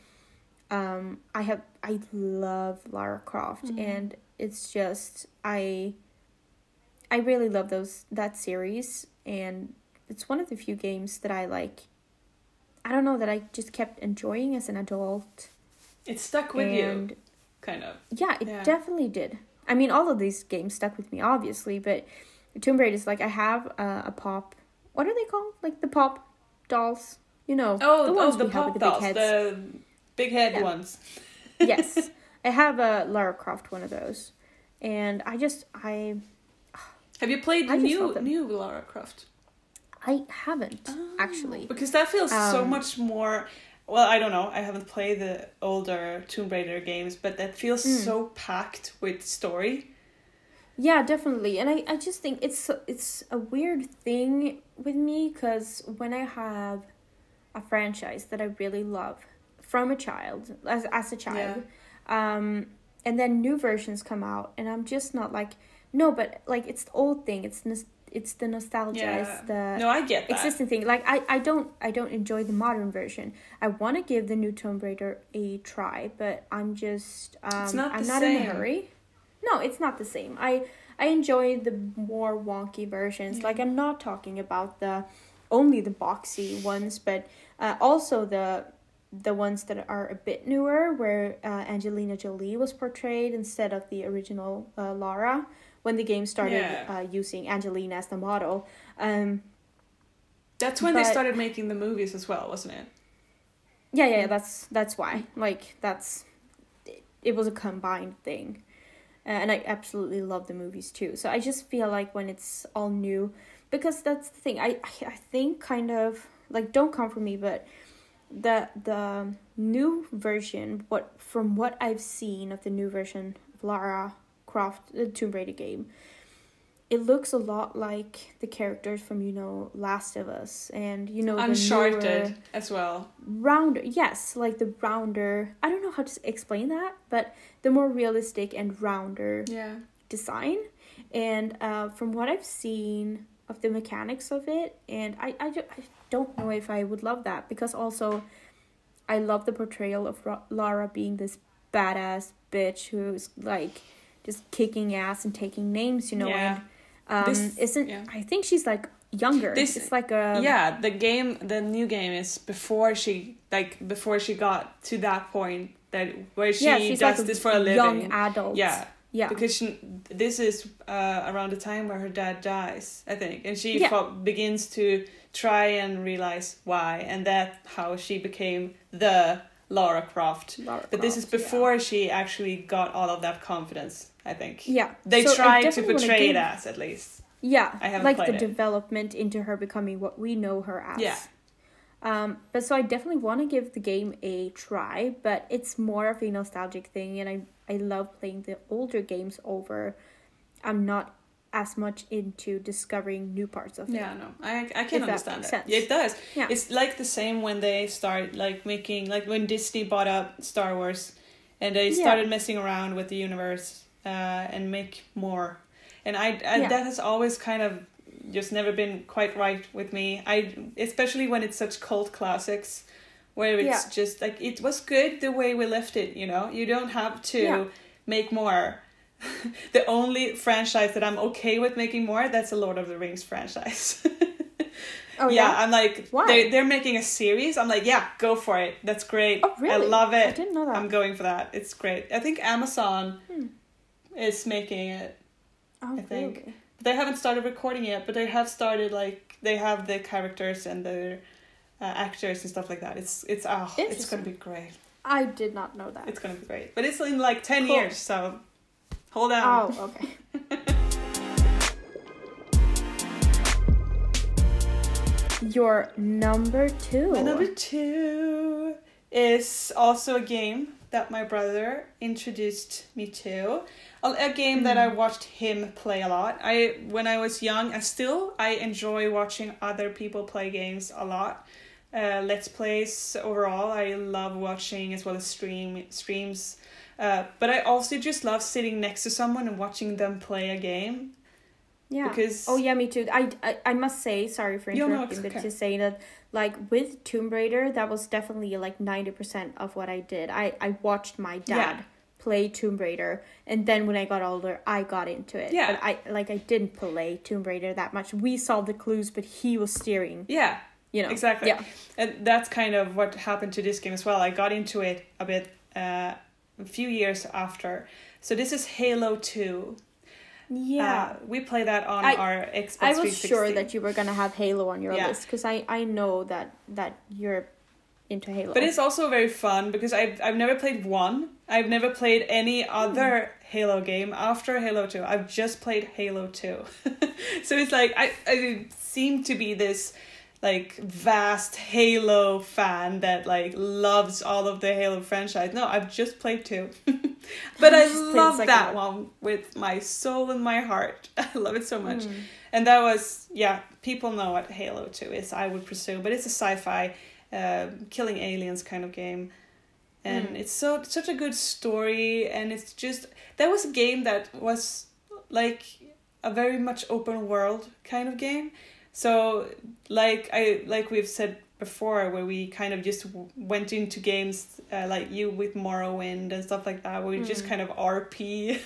love Lara Croft, and it's just I really love that series, and it's one of the few games that I like. I don't know, that I just kept enjoying as an adult. It stuck with you, kind of. Yeah, it definitely did. I mean, all of these games stuck with me, obviously, but Tomb Raider is like, I have a pop. What are they called? Like the pop dolls, the ones the we have pop with the dolls, big heads. the big head ones. Yes, I have a Lara Croft one of those, and I have you played the new Lara Croft? I haven't, actually. Because that feels so much more... Well, I don't know. I haven't played the older Tomb Raider games, but that feels so packed with story. Yeah, definitely. And I just think it's a weird thing with me, because when I have a franchise that I really love from a child, as a child, and then new versions come out, and I'm just not like... No, but like it's the old thing. It's the nostalgia. It's the I get that. existing thing. Like I don't enjoy the modern version. I want to give the new Tomb Raider a try, but I'm just I'm not in a hurry. No, it's not the same. I enjoy the more wonky versions. Yeah. Like I'm not talking about only the boxy ones, but also the ones that are a bit newer, where Angelina Jolie was portrayed instead of the original Lara. When the game started using Angelina as the model. That's when they started making the movies as well, wasn't it? Yeah, that's why. Like, it was a combined thing. And I absolutely love the movies too. So I just feel like when it's all new, because that's the thing, I think kind of, like, don't come for me, but the new version, from what I've seen of the new version of Lara Croft, the Tomb Raider game, it looks a lot like the characters from Last of Us, and Uncharted as well. Rounder, yes, like the rounder. I don't know how to explain that, but the more realistic and rounder design. And from what I've seen of the mechanics of it, and I don't know if I would love that, because also I love the portrayal of Lara being this badass bitch who's like just kicking ass and taking names, and I think she's like younger. It's like a the new game is before she got to that point where she does like this for a living. Young adult. Yeah. Because this is around the time where her dad dies, I think, and she begins to try and realize why, and that's how she became the Lara Croft. But this is before she actually got all of that confidence, I think. Yeah. They tried to portray it as, at least. Yeah. I haven't like played the development into her becoming what we know her as. Yeah. But so I definitely want to give the game a try, but it's more of a nostalgic thing, and I love playing the older games over. I'm not as much into discovering new parts of it. Yeah, no, I can understand that. Yeah, it does. Yeah. It's like the same when they start like making, like when Disney bought up Star Wars, and they started messing around with the universe and make more. And I that has always kind of just never been quite right with me. Especially when it's such cult classics, where it's just like, it was good the way we left it, you know? You don't have to make more. The only franchise that I'm okay with making more, that's the Lord of the Rings franchise. Oh, yeah? I'm like, why? They're making a series. I'm like, yeah, go for it. That's great. Oh, really? I love it. I didn't know that. I'm going for that. It's great. I think Amazon is making it. Oh, I think. really? They haven't started recording yet, but they have started, like, they have the characters and the actors and stuff like that. It's going to be great. I did not know that. It's going to be great. But it's in like 10 years, so hold on. Oh, okay. Your number 2. My number 2 is also a game that my brother introduced me to. A game that I watched him play a lot. When I was young, I enjoy watching other people play games a lot. Let's plays overall, I love watching, as well as streams. But I also just love sitting next to someone and watching them play a game. Yeah. Because me too. I must say, sorry for interrupting, but just saying that, like, with Tomb Raider, that was definitely like 90% of what I did. I watched my dad play Tomb Raider, and then when I got older, I got into it. Yeah. But I didn't play Tomb Raider that much. We solved the clues, but he was steering. Yeah. You know. Exactly. Yeah. And that's kind of what happened to this game as well. I got into it a bit a few years after. So this is Halo 2. Yeah. We play that on our Xbox 360. I was sure that you were going to have Halo on your list, because I know that you're into Halo. But it's also very fun, because I've never played 1. I've never played any other Halo game after Halo 2. I've just played Halo 2. So it's like, I seem to be this, like, vast Halo fan that, like, loves all of the Halo franchise. No, I've just played 2. But I love that one with my soul and my heart. I love it so much. And that was, people know what Halo 2 is, I would presume. But it's a sci-fi, killing aliens kind of game. And it's such a good story. And it's just, that was a game that was, like, a very much open world kind of game. So, like we've said before, where we kind of just went into games like you with Morrowind and stuff like that, where we just kind of RP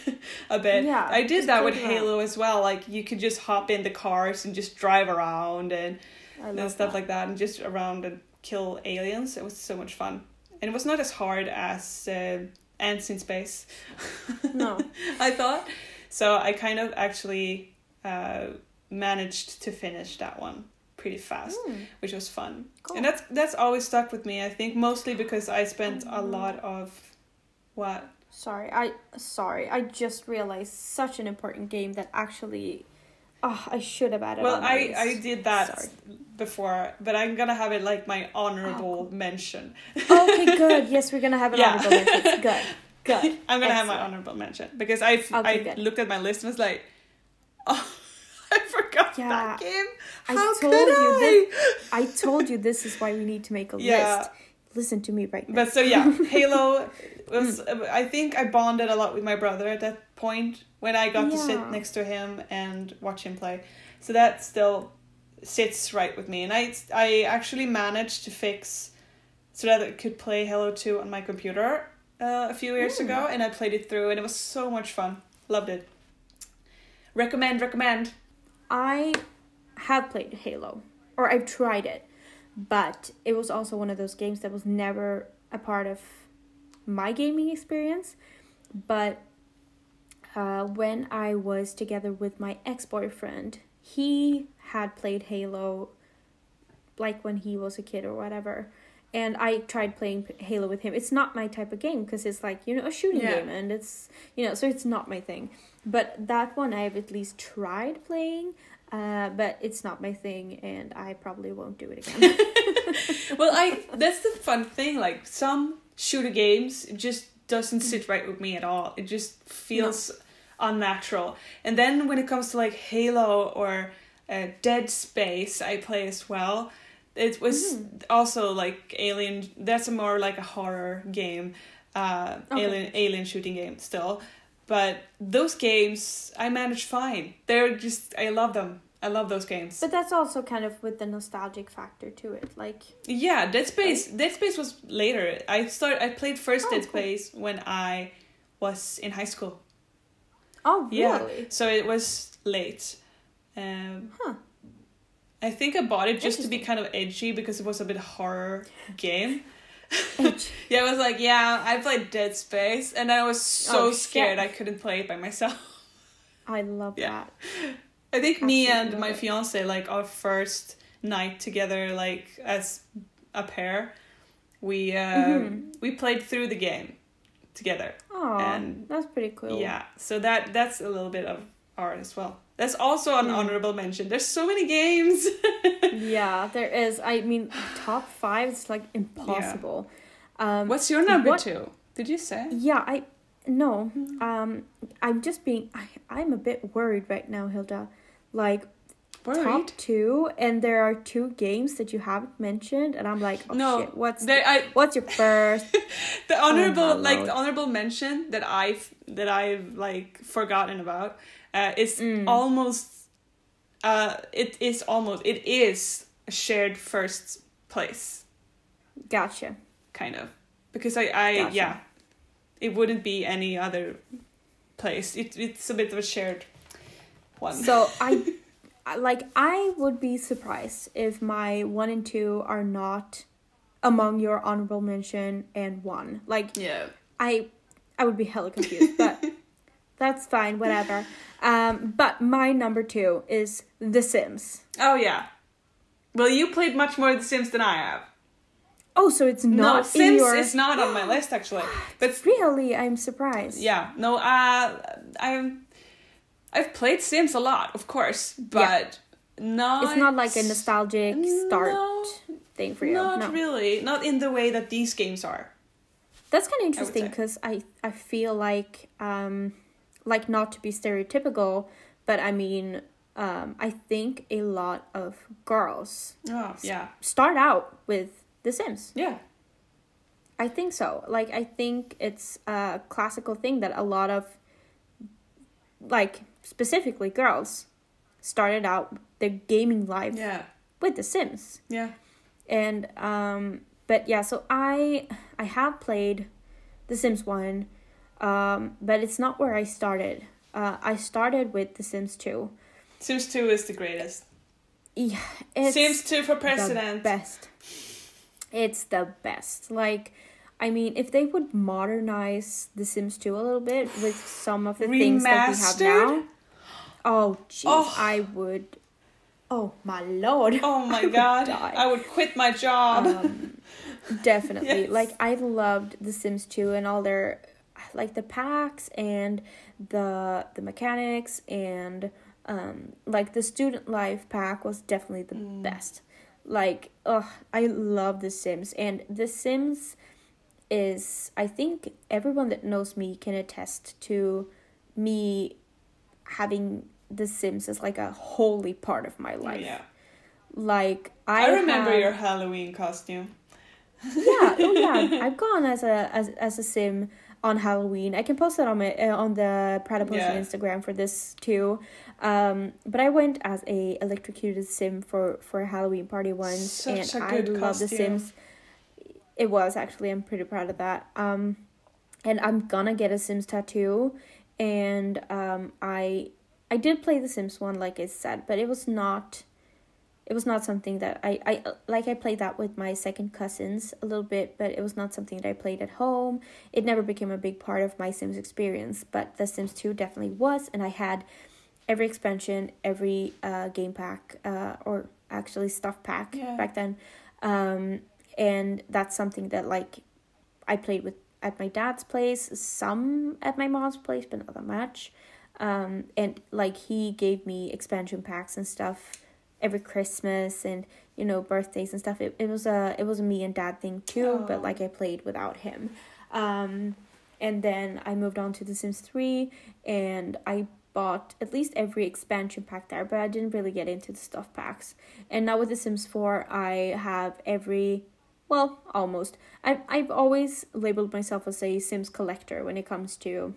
a bit. Yeah, I did that with Halo as well. Like, you could just hop in the cars and just drive around and stuff like that, and just around and kill aliens. It was so much fun. And it was not as hard as Ants in Space. No. I thought. So I kind of actually managed to finish that one pretty fast, which was fun. Cool. And that's always stuck with me, I think, mostly because I spent a lot of what? Sorry, I just realized such an important game that actually I should have added. Well, I did that before, but I'm gonna have it like my honorable mention. Okay, good. Yes, we're gonna have an honorable mention. Good. I'm gonna have my honorable mention, because I looked at my list and was like, oh, I forgot that game. How could I? I told you this is why we need to make a list. Listen to me right now. But so Halo was. I think I bonded a lot with my brother at that point, when I got to sit next to him and watch him play. So that still sits right with me, and I actually managed to fix so that I could play Halo 2 on my computer a few years ago, and I played it through, and it was so much fun. Loved it. Recommend. I have played Halo, or I've tried it, but it was also one of those games that was never a part of my gaming experience. But when I was together with my ex-boyfriend, he had played Halo, like when he was a kid or whatever. And I tried playing Halo with him. It's not my type of game, because it's like, a shooting game, and it's, so it's not my thing. But that one I've at least tried playing, but it's not my thing, and I probably won't do it again. Well, that's the fun thing, like, some shooter games just doesn't sit right with me at all. It just feels unnatural. And then when it comes to, like, Halo or Dead Space, I play as well. It was also like Alien. That's more like a horror game. alien shooting game still. But those games, I manage fine. They're just, I love them. I love those games. But that's also kind of with the nostalgic factor to it, like. Yeah, Dead Space. Right? Dead Space was later. I played first Dead Space when I was in high school. Oh, really? Yeah, so it was late. I think I bought it just to be kind of edgy because it was a bit horror game. Yeah, I was like, I played Dead Space, and I was so scared I couldn't play it by myself. I love that. I think me and my fiance, like our first night together, like as a pair, we played through the game together. Oh, and that's pretty cool. Yeah, so that's a little bit of art as well. That's also an honorable mention. There's so many games. Yeah, there is. I mean, top 5 is like impossible. Yeah. What's your number 2? Did you say? Yeah, I'm just being. I'm a bit worried right now, Hilda. Like, worried? Top 2, and there are 2 games that you haven't mentioned, and I'm like, shit. What's your first? The honorable mention that I've like forgotten about is almost. It is a shared first place. Gotcha. Kind of, because gotcha. It wouldn't be any other place. It's a bit of a shared one. So I would be surprised if my 1 and 2 are not among your honorable mention and 1. Like, yeah, I would be hella confused, but that's fine, whatever. But my number 2 is The Sims. Oh yeah. Well, you played much more The Sims than I have. Oh, so it's not in Sims your... is not on my list actually. But really, I'm surprised. Yeah, no, I've played Sims a lot, of course, but not. It's not like a nostalgic start thing for you. Not really, not in the way that these games are. That's kind of interesting because I feel like not to be stereotypical, but I mean, I think a lot of girls start out with The Sims. Yeah. I think so. Like, I think it's a classical thing that a lot of, like, specifically girls started out their gaming life with The Sims. Yeah. And, but yeah, so I have played The Sims 1, but it's not where I started. I started with The Sims 2. Sims 2 is the greatest. Yeah, it's Sims 2 for president. The best. It's the best. Like, I mean, if they would modernize The Sims 2 a little bit with some of the things that we have now. Oh, jeez, I would. Oh, my lord. Oh, my God. I would quit my job. Definitely. Yes. Like, I loved The Sims 2 and all their, like, the packs and the mechanics and, like, the student life pack was definitely the best. Like, I love The Sims. And The Sims is, I think everyone that knows me can attest to me having The Sims as like a holy part of my life. Yeah. Like, I remember your Halloween costume. Yeah. I've gone as a Sim on Halloween. I can post that on the Prattle Potion Instagram for this too. But I went as a electrocuted Sim for a Halloween party once. Such and a good I love The Sims. It was actually, I'm pretty proud of that. And I'm gonna get a Sims tattoo. And I did play The Sims 1, like I said, but it was not something that I played that with my second cousins a little bit, but it was not something that I played at home. It never became a big part of my Sims experience, but The Sims 2 definitely was, and I had every expansion, every game pack, or actually stuff pack back then. And that's something that, like, I played with at my dad's place, some at my mom's place, but not that much. And, like, he gave me expansion packs and stuff every Christmas and, you know, birthdays and stuff. It was a me and dad thing too, but, like, I played without him. And then I moved on to The Sims 3, and I bought at least every expansion pack there, but I didn't really get into the stuff packs. And now with The Sims 4, I have every Well, almost. I've always labeled myself as a Sims collector when it comes to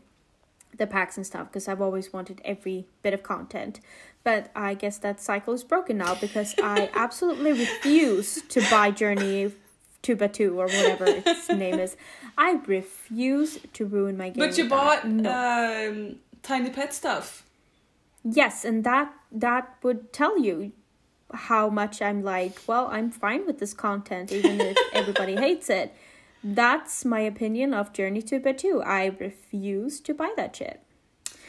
the packs and stuff, because I've always wanted every bit of content. But I guess that cycle is broken now, because I absolutely refuse to buy Journey to Batu or whatever its name is. I refuse to ruin my game. But you bought Tiny Pet stuff. Yes, and that would tell you how much I'm like, well, I'm fine with this content, even if everybody hates it. That's my opinion of Journey to Batu. I refuse to buy that shit.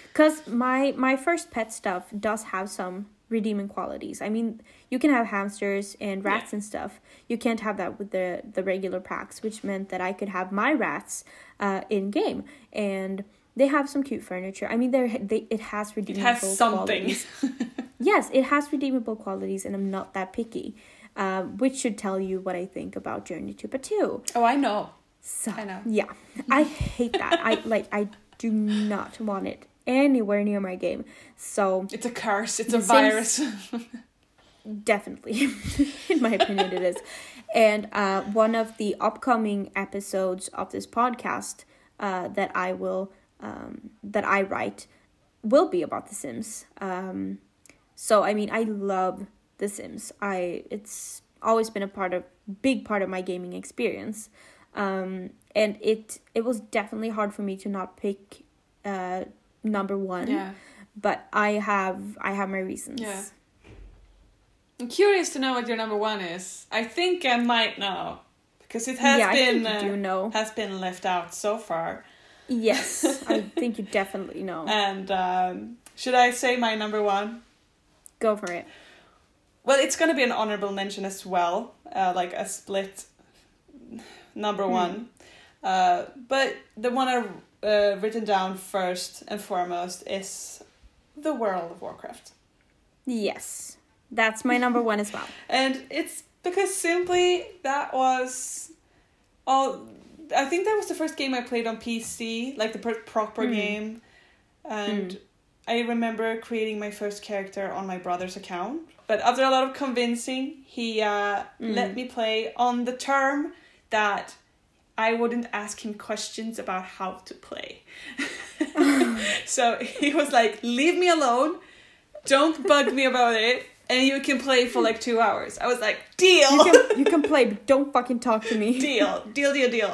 Because my first pet stuff does have some redeeming qualities. I mean, you can have hamsters and rats and stuff. You can't have that with the regular packs, which meant that I could have my rats in-game. And they have some cute furniture. I mean, it has redeemable qualities. It has something. Yes, it has redeemable qualities, and I'm not that picky. Which should tell you what I think about Journey to Batu. Oh, I know. So, I know. Yeah, I hate that. I do not want it anywhere near my game. So it's a curse. It's a virus. Definitely, in my opinion, it is. And one of the upcoming episodes of this podcast that I write will be about The Sims. So I mean, I love The Sims. It's always been a big part of my gaming experience. And it was definitely hard for me to not pick number one. Yeah. But I have my reasons. Yeah. I'm curious to know what your number one is. I think I might know, because it has has been left out so far. Yes, I think you definitely know. And should I say my number one? Go for it. Well, it's going to be an honorable mention as well, like a split number one. But the one I've written down first and foremost is the World of Warcraft. Yes, that's my number one as well. And it's because simply that was I think that was the first game I played on PC, like the proper game. And I remember creating my first character on my brother's account. But after a lot of convincing, he let me play on the term that I wouldn't ask him questions about how to play. So he was like, leave me alone. Don't bug me about it. And you can play for like 2 hours. I was like, deal. You can play, but don't fucking talk to me. Deal.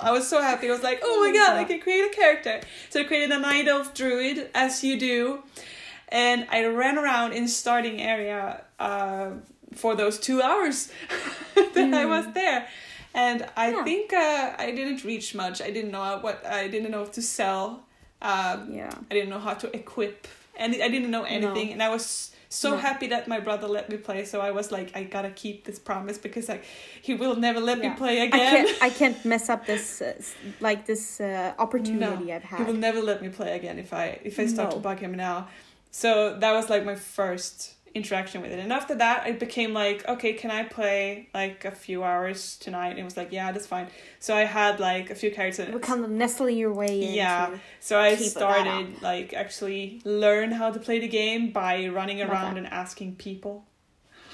I was so happy. I was like, oh my god, I can create a character. So I created a Night Elf Druid, as you do. And I ran around in starting area for those 2 hours that I was there. And I think I didn't reach much. I didn't know what to sell. I didn't know how to equip. And I didn't know anything. No. And I was so happy that my brother let me play. So I was like, I gotta keep this promise, because like he will never let me play again. I can't mess up this opportunity I've had. He will never let me play again if I start to bug him now. So that was like my first interaction with it. And after that, it became like, okay, can I play like a few hours tonight? And it was like, yeah, that's fine. So I had like a few characters. You kind of nestling your way in. Yeah. So I started like actually learn how to play the game by running around and asking people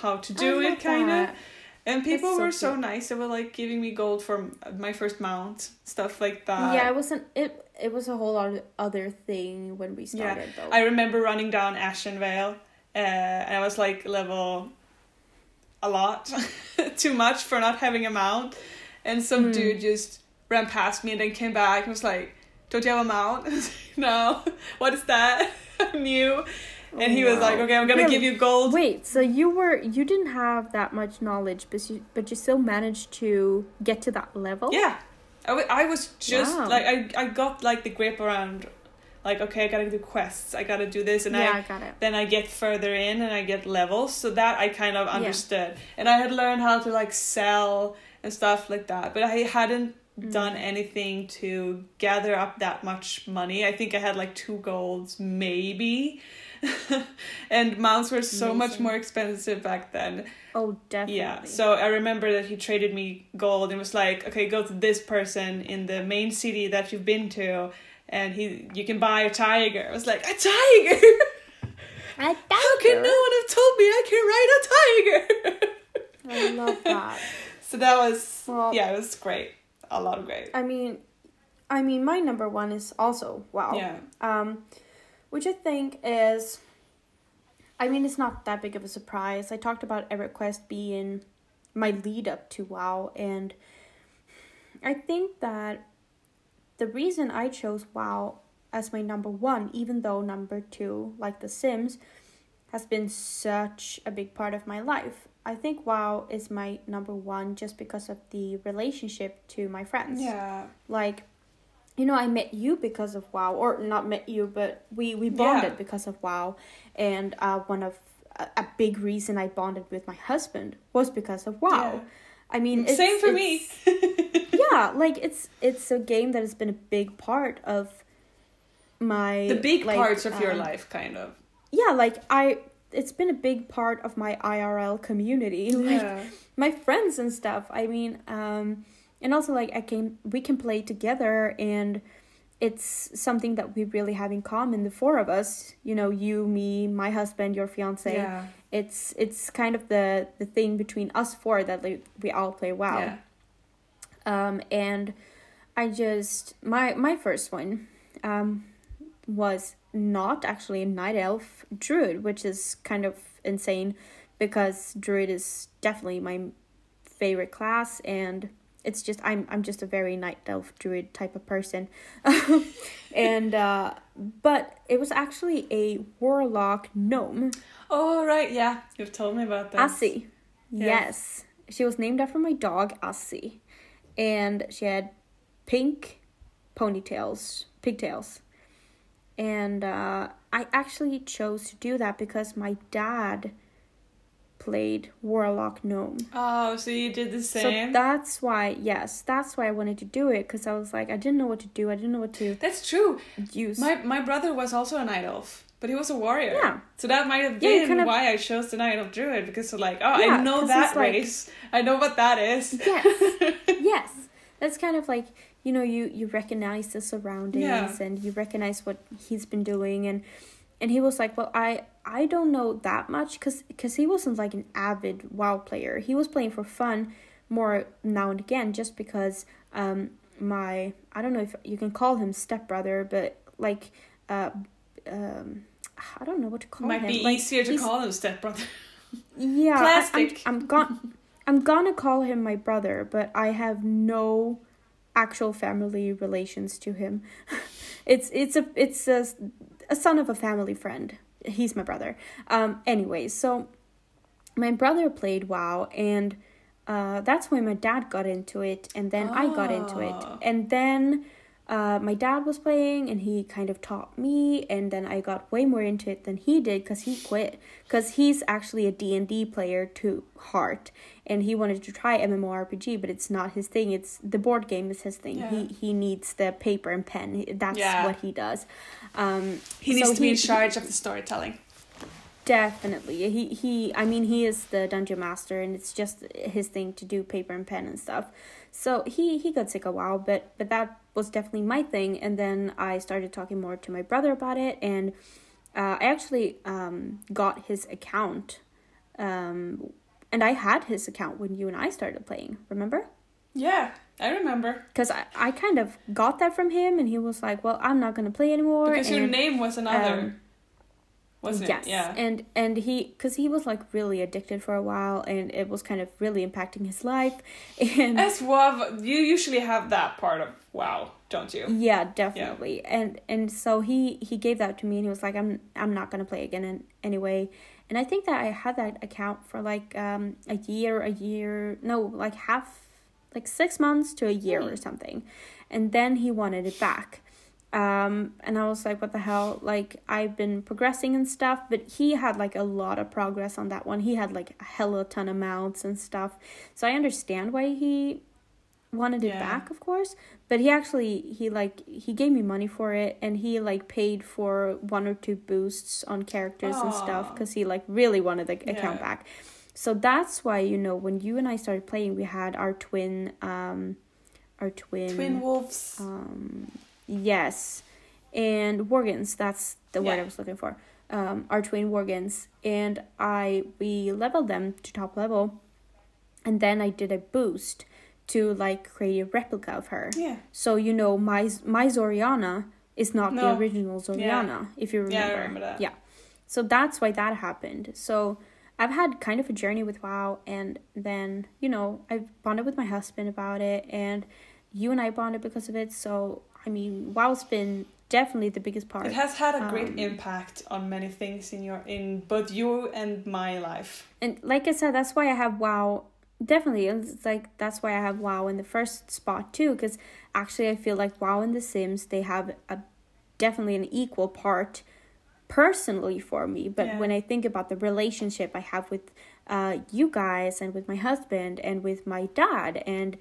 how to do it, kind of. And people were so nice. They were like giving me gold for my first mount, stuff like that. Yeah, it was a whole other thing when we started though. I remember running down Ashenvale. And I was like level a lot too much for not having a mount, and some dude just ran past me and then came back and was like, don't you have a mount? No. What is that? I'm new. And he was like, okay, I'm gonna give you gold. Wait, so you didn't have that much knowledge, but you still managed to get to that level? Yeah, I was just like I got like the grip around. Like, okay, I gotta do quests, I gotta do this, and I got it. Then I get further in and I get levels, so that I kind of understood. And I had learned how to like sell and stuff like that, but I hadn't done anything to gather up that much money. I think I had like 2 golds, maybe. And mounts were so much more expensive back then. Oh, definitely. Yeah, so I remember that he traded me gold and was like, okay, go to this person in the main city that you've been to, and you can buy a tiger. I was like, a tiger? How can no one have told me I can ride a tiger? I love that. So that was, Well, it was great. A lot of great. I mean, my number one is also WoW. Yeah. Which I think is, it's not that big of a surprise. I talked about EverQuest being my lead up to WoW, and I think that the reason I chose WoW as my number one, even though number two, like The Sims, has been such a big part of my life. I think WoW is my number one just because of the relationship to my friends. Yeah. Like, I met you because of WoW, or not met you, but we bonded because of WoW. And a big reason I bonded with my husband was because of WoW. Yeah. Same for me. Yeah, like it's a game that has been a big part of the big parts of your life, kind of. Yeah, it's been a big part of my IRL community. Yeah. My friends and stuff. And also we can play together, and it's something that we really have in common, the four of us, you, me, my husband, your fiance. Yeah. It's kind of the thing between us four that we all play WoW. Yeah. And I just, my first one was not actually a night elf druid, which is kind of insane because druid is definitely my favorite class, and it's just I'm just a very night elf druid type of person. And but it was actually a warlock gnome. Oh right, yeah, you've told me about that. Assi. Yes, she was named after my dog Assi, and she had pink pigtails. And I actually chose to do that because my dad played warlock gnome. Oh, so you did the same? So that's why I wanted to do it, because I was like, I didn't know what to do. I didn't know what to That's true. use. My brother was also a night elf, but he was a warrior. Yeah. So that might have been why I chose the night elf druid, because I know that race. I know what that is. Yes. Yes. That's kind of like, you recognize the surroundings, and you recognize what he's been doing, and he was like, well, I don't know that much, because he wasn't like an avid WoW player. He was playing for fun more now and again, just because my, I don't know if you can call him stepbrother, but like I don't know what to call him. Might be easier to call him stepbrother. Yeah. Plastic. I'm gonna call him my brother, but I have no actual family relations to him. It's a son of a family friend. He's my brother. Anyways, so my brother played WoW, and that's when my dad got into it, and then I got into it, and then my dad was playing, and he kind of taught me, and then I got way more into it than he did, because he quit, because he's actually a D&D player to heart, and he wanted to try MMORPG, but it's not his thing. It's the board game is his thing. Yeah. He needs the paper and pen. That's what he does. He needs to be in charge of the storytelling. Definitely. He is the dungeon master, and it's just his thing to do paper and pen and stuff. So he got sick of WoW, but that was definitely my thing. And then I started talking more to my brother about it, and I actually got his account. And I had his account when you and I started playing, remember? Yeah, I remember. Because I kind of got that from him, and he was like, well, I'm not going to play anymore. Because your name was another... wasn't yes. it? Yeah. And because he was like really addicted for a while, and it was kind of really impacting his life. And as WoW, you usually have that part of WoW, don't you? Yeah, definitely. Yeah. And so he gave that to me, and he was like, I'm not gonna play again anyway. And I think that I had that account for like like 6 months to a year or something, and then he wanted it back. And I was like, what the hell? Like, I've been progressing and stuff, but he had like a lot of progress on that one. He had like a hella ton of mounts and stuff. So I understand why he wanted it back, of course. But he gave me money for it, and he like paid for 1 or 2 boosts on characters and stuff, because he like really wanted the account back. So that's why, when you and I started playing, we had our twin wolves. Yes, and Worgans, that's the word I was looking for. Our twin Worgans, and we leveled them to top level, and then I did a boost to like create a replica of her. Yeah. So my Zoriana is not the original Zoriana, if you remember. Yeah, I remember that. Yeah. So that's why that happened. So I've had kind of a journey with WoW, and then, I've bonded with my husband about it, and you and I bonded because of it. So, I mean, WoW's been definitely the biggest part. It has had a great impact on many things in both you and my life. And like I said, that's why I have WoW. Definitely, it's like that's why I have WoW in the first spot too. Because actually, I feel like WoW and The Sims, they have definitely an equal part personally for me. But when I think about the relationship I have with you guys and with my husband and with my dad, and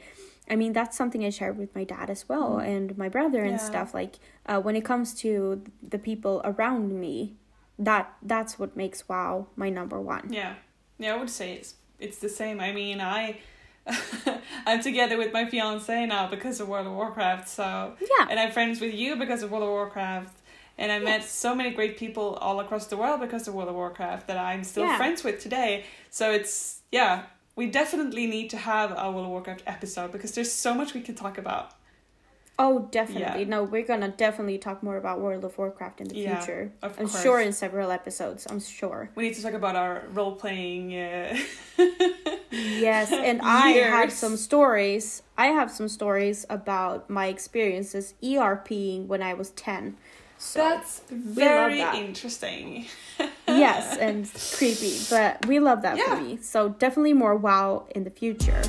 I mean, that's something I share with my dad as well, and my brother and stuff. Like, when it comes to the people around me, that's what makes WoW my number one. Yeah, I would say it's the same. I mean, I'm together with my fiance now because of World of Warcraft. So and I'm friends with you because of World of Warcraft. And I met so many great people all across the world because of World of Warcraft that I'm still friends with today. So it's we definitely need to have a World of Warcraft episode because there's so much we can talk about. Oh, definitely. No, we're going to definitely talk more about World of Warcraft in the future. Of I'm course. sure in several episodes. I'm sure. We need to talk about our role-playing... Yes, and I have some stories. I have some stories about my experiences ERPing when I was 10. So that's very interesting. Yes, and creepy, but we love that for me. So definitely more WoW in the future.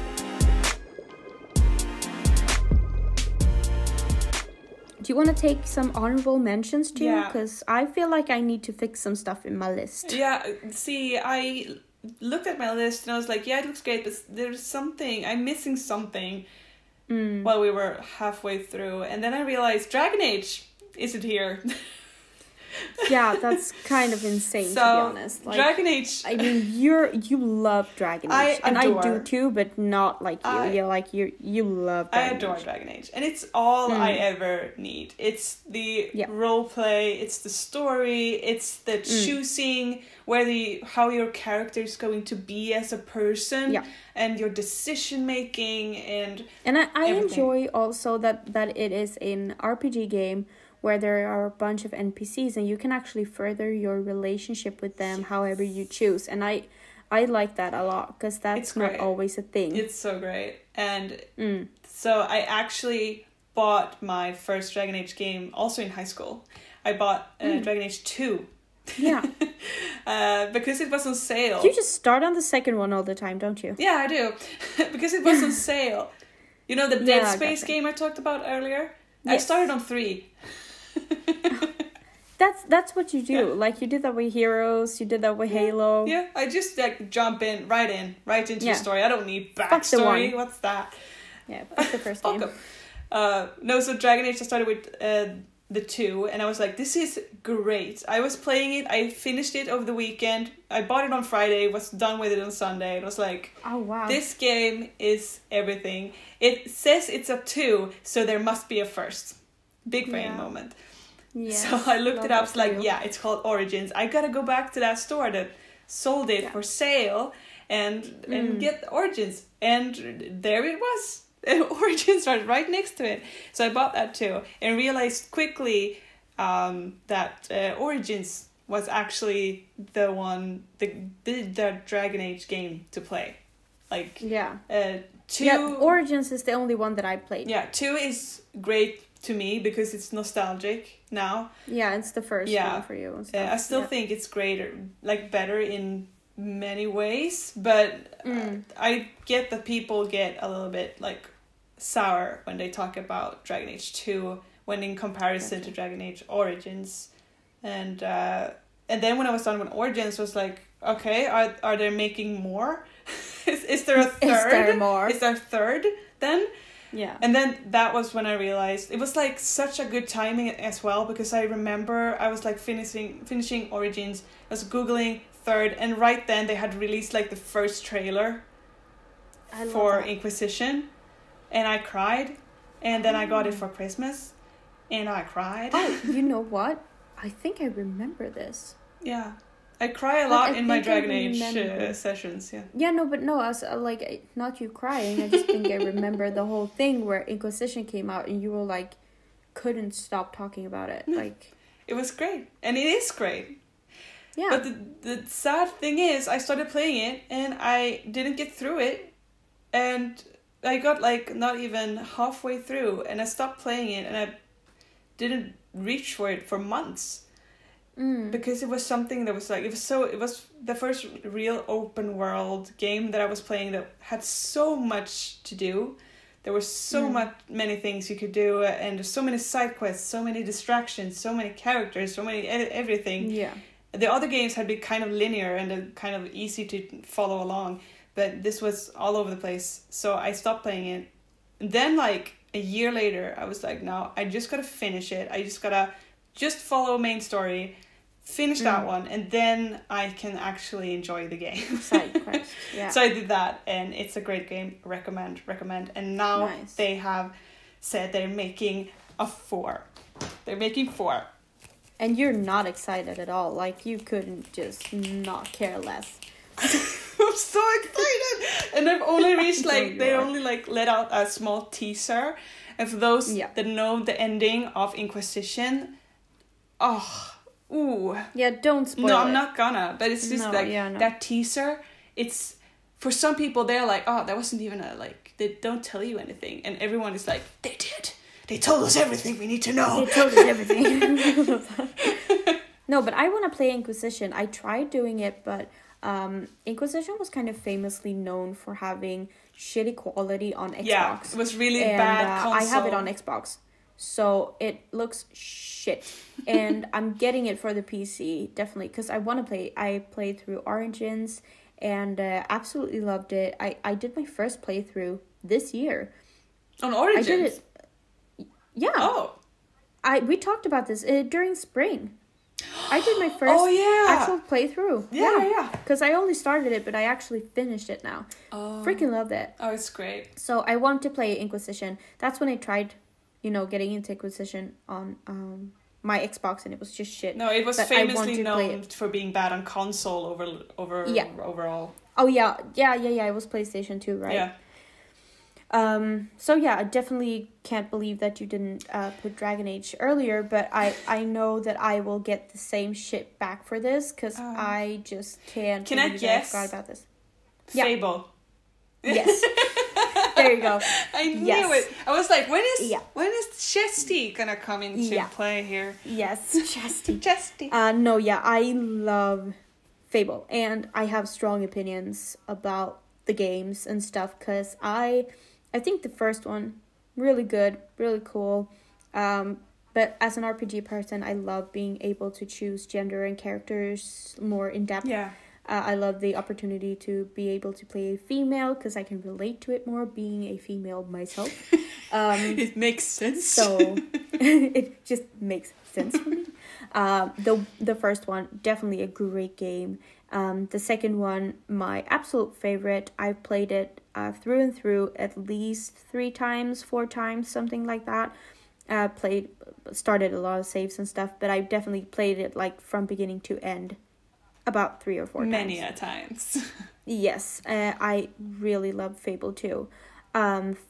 Do you want to take some honorable mentions too? Yeah. Because I feel like I need to fix some stuff in my list. Yeah, see, I looked at my list and I was like, it looks great, but there's something, I'm missing something while we were halfway through. And then I realized Dragon Age isn't here. Yeah, that's kind of insane, to be honest. Like, Dragon Age. I mean, you love Dragon Age, and I do too, but not like you. You love Dragon Age. I adore Dragon Age, and it's all I ever need. It's the role play, it's the story, it's the choosing how your character is going to be as a person, and your decision making, and I enjoy also that it is an RPG game where there are a bunch of NPCs and you can actually further your relationship with them however you choose. And I like that a lot because that's not always a thing. It's so great. And so I actually bought my first Dragon Age game also in high school. I bought Dragon Age 2. Yeah. Because it was on sale. You just start on the second one all the time, don't you? Yeah, I do. Because it was on sale. You know the Dead Space game I talked about earlier? Yes. I started on 3. That's what you do. Yeah. Like you did that with Heroes, you did that with Halo. Yeah, I just jump right into the story. I don't need backstory. What's that? Yeah, fuck the first game. No, so Dragon Age I started with the 2 and I was like, this is great. I was playing it, I finished it over the weekend. I bought it on Friday, was done with it on Sunday. It was like, oh wow. This game is everything. It says it's a 2, so there must be a first. Big brain moment. Yes, so I looked it up. It's like, it's called Origins. I gotta go back to that store that sold it for sale and get Origins. And there it was. Origins right next to it. So I bought that too and realized quickly that Origins was actually the Dragon Age game to play. Like 2. Origins is the only one that I played. Yeah, 2 is great to me because it's nostalgic now. Yeah, it's the first one for you. And stuff. I still think it's greater, like better in many ways, but I get that people get a little bit like sour when they talk about Dragon Age 2 when in comparison to Dragon Age Origins, and then when I was done with Origins, I was like, okay, are they making more? is there a third? Is there more? Is there a third then? Yeah. And then that was when I realized it was like such a good timing as well, because I remember I was like finishing Origins, I was Googling third, and right then they had released like the first trailer for Inquisition, and I cried, and then I got it for Christmas, and I cried. Oh, you know what? I think I remember this. Yeah. I cry a lot in my think I Dragon Age remember. sessions, yeah. Yeah, no, but no, I was like, not you crying. I just think I remember the whole thing where Inquisition came out and you were like, couldn't stop talking about it. Like, it was great, and it is great. yeah. But the sad thing is, I started playing it and I didn't get through it, and I got like not even halfway through, and I stopped playing it, and I didn't reach for it for months. Because it was something that was like, it was the first real open world game that I was playing that had so much to do. There were so many things you could do, and there's so many side quests, so many distractions, so many characters, so many everything. Yeah. The other games had been kind of linear and kind of easy to follow along, but this was all over the place. So I stopped playing it. And then like a year later, I was like, no, I just gotta finish it. I just gotta follow main story, finish that one, and then I can actually enjoy the game. Side quest, yeah. So I did that, and it's a great game. Recommend. And now they have said they're making a 4. They're making 4. And you're not excited at all. Like, you couldn't just not care less. I'm so excited! And I've only reached they only let out a small teaser. And for those that know the ending of Inquisition, yeah, don't spoil it. No, I'm not gonna. But it's just that teaser. It's for some people they're like, oh, that wasn't even they don't tell you anything, and everyone is like, they did. They told us everything we need to know. They told us everything. No, but I want to play Inquisition. I tried doing it, but Inquisition was kind of famously known for having shitty quality on Xbox. Yeah, it was really bad console. I have it on Xbox, so it looks shit. And I'm getting it for the PC, definitely, because I want to play. I played through Origins and absolutely loved it. I did my first playthrough this year. On Origins? I did it. Yeah. Oh. We talked about this during spring. I did my first actual playthrough. Yeah. Because I only started it, but I actually finished it now. Oh. Freaking loved it. Oh, it's great. So I want to play Inquisition. That's when I tried, getting into Inquisition on my Xbox, and it was just shit. No, it was famously known for being bad on console overall. Oh, yeah. It was PlayStation 2, right? Yeah. So yeah, I definitely can't believe that you didn't put Dragon Age earlier, but I know that I will get the same shit back for this, because I just can't. Can I guess? I forgot about this. Fable. Yeah. Yes. There you go. I knew it. I was like, when is Chesty gonna come into play here? Yes, Chesty. No, I love Fable, and I have strong opinions about the games and stuff, because I think the first one really good, really cool, but as an RPG person, I love being able to choose gender and characters more in depth. I love the opportunity to be able to play a female, because I can relate to it more, being a female myself. It makes sense. So it just makes sense for me. The first one, definitely a great game. The second one, my absolute favorite. I've played it through and through at least 3 times, 4 times, something like that. Started a lot of saves and stuff, but I definitely played it like from beginning to end about 3 or 4 times. Many a times. Yes, I really love Fable 2.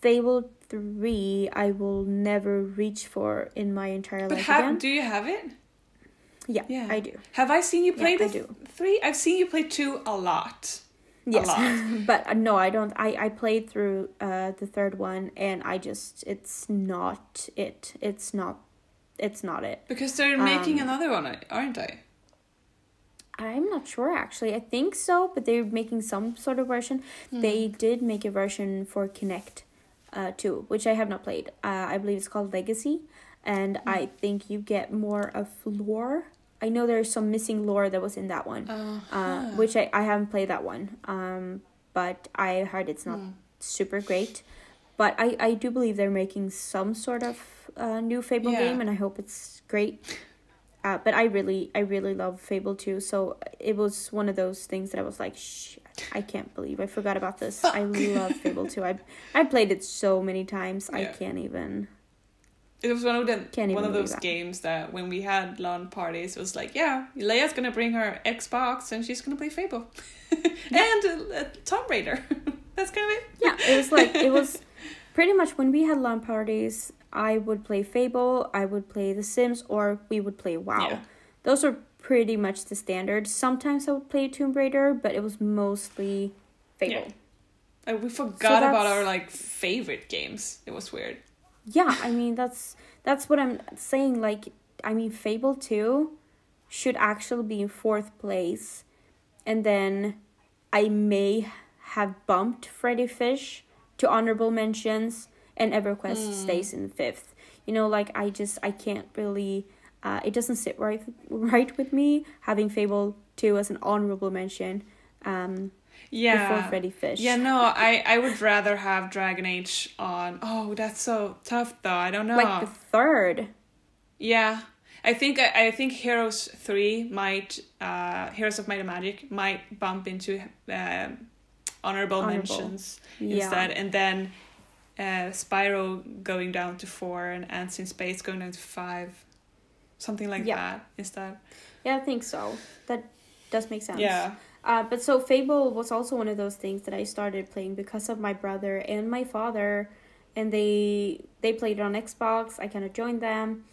Fable 3, I will never reach for in my entire life again. Do you have it? Yeah, I do. Have I seen you play the 3? I've seen you play 2 a lot. Yes, a lot. But no, I don't. I played through the third one, and it's not it. It's not it. Because they're making another one, aren't they? I'm not sure, actually. I think so, but they're making some sort of version. They did make a version for Kinect too, which I have not played. I believe it's called Legacy, and I think you get more of lore. I know there's some missing lore that was in that one, which I haven't played that one, but I heard it's not super great. But I do believe they're making some sort of new Fable game, and I hope it's great. But I really love Fable 2, so it was one of those things that I was like, shit, I can't believe I forgot about this. I love Fable 2. I played it so many times, I can't even It was one of Believe those that. games that when we had LAN parties, it was like, yeah, Leia's gonna bring her Xbox and she's gonna play Fable. And Tomb Raider. That's kind of it. Yeah, it was pretty much when we had LAN parties, I would play Fable, I would play The Sims, or we would play WoW. Yeah. Those are pretty much the standard. Sometimes I would play Tomb Raider, but it was mostly Fable. Yeah. We forgot about our like favorite games. It was weird. Yeah, I mean that's what I'm saying. Like, I mean, Fable 2 should actually be in 4th place, and then I may have bumped Freddy Fish to honorable mentions, and EverQuest stays in 5th. You know, like I can't really. It doesn't sit right with me having Fable 2 as an honorable mention. Before Freddy Fish. Yeah, no, I would rather have Dragon Age on. Oh, that's so tough though. I don't know. Like the 3rd. Yeah. I think Heroes 3 might Heroes of Might and Magic might bump into honorable mentions instead, and then Spyro going down to 4 and Ants in Space going down to 5. Something like that instead. Yeah, I think so. That does make sense. Yeah. But so Fable was also one of those things that I started playing because of my brother and my father, and they played it on Xbox. I kind of joined them.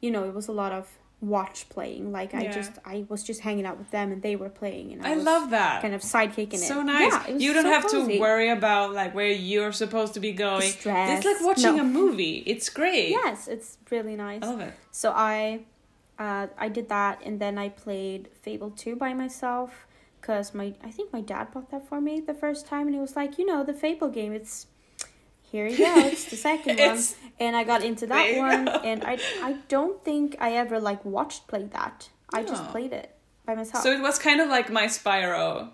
You know, it was a lot of watch playing. Like I was just hanging out with them, and they were playing, and I love that. Kind of sidekicking it. So nice. Yeah, you don't so have cozy. to worry about like where you're supposed to be going. Stress. It's like watching a movie. It's great. Yes, it's really nice. I love it. So I did that, and then I played Fable 2 by myself because I think my dad bought that for me the first time, and he was like, you know, the Fable game, here you go, it's the second one, and I got into that one, and I don't think I ever like watched play that. I just played it by myself. So it was kind of like my Spyro,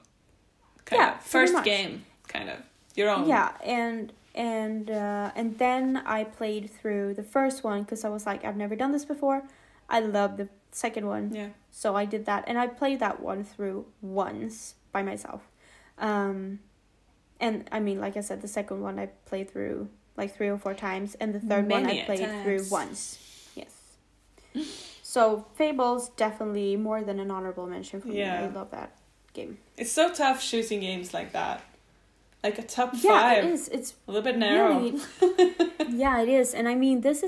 first game, kind of your own. Yeah, and then I played through the first one because I was like, I've never done this before. I love the second one. Yeah. So I did that, and I played that one through once by myself. And I mean, like I said, the second one I played through like 3 or 4 times, and the third one I played through once. Yes. So Fable's definitely more than an honorable mention for me. I love that game. It's so tough choosing games like that. Like a top 5. Yeah, it is. It's a little bit narrow. Really, yeah, it is. And I mean, this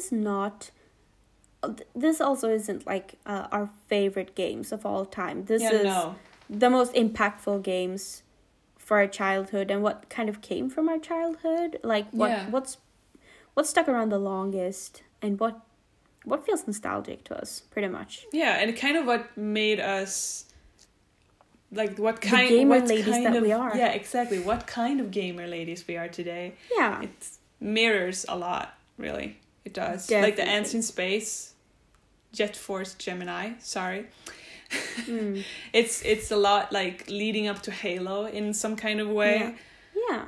also isn't like our favorite games of all time. This is the most impactful games for our childhood and what kind of came from our childhood. Like what's stuck around the longest and what feels nostalgic to us, pretty much. Yeah, and kind of what made us like the gamer ladies that we are. Yeah, exactly. What kind of gamer ladies we are today. Yeah. It mirrors a lot, really. It does. Definitely. Like the Ants in Space, Jet Force Gemini, sorry. It's a lot like leading up to Halo in some kind of way. Yeah.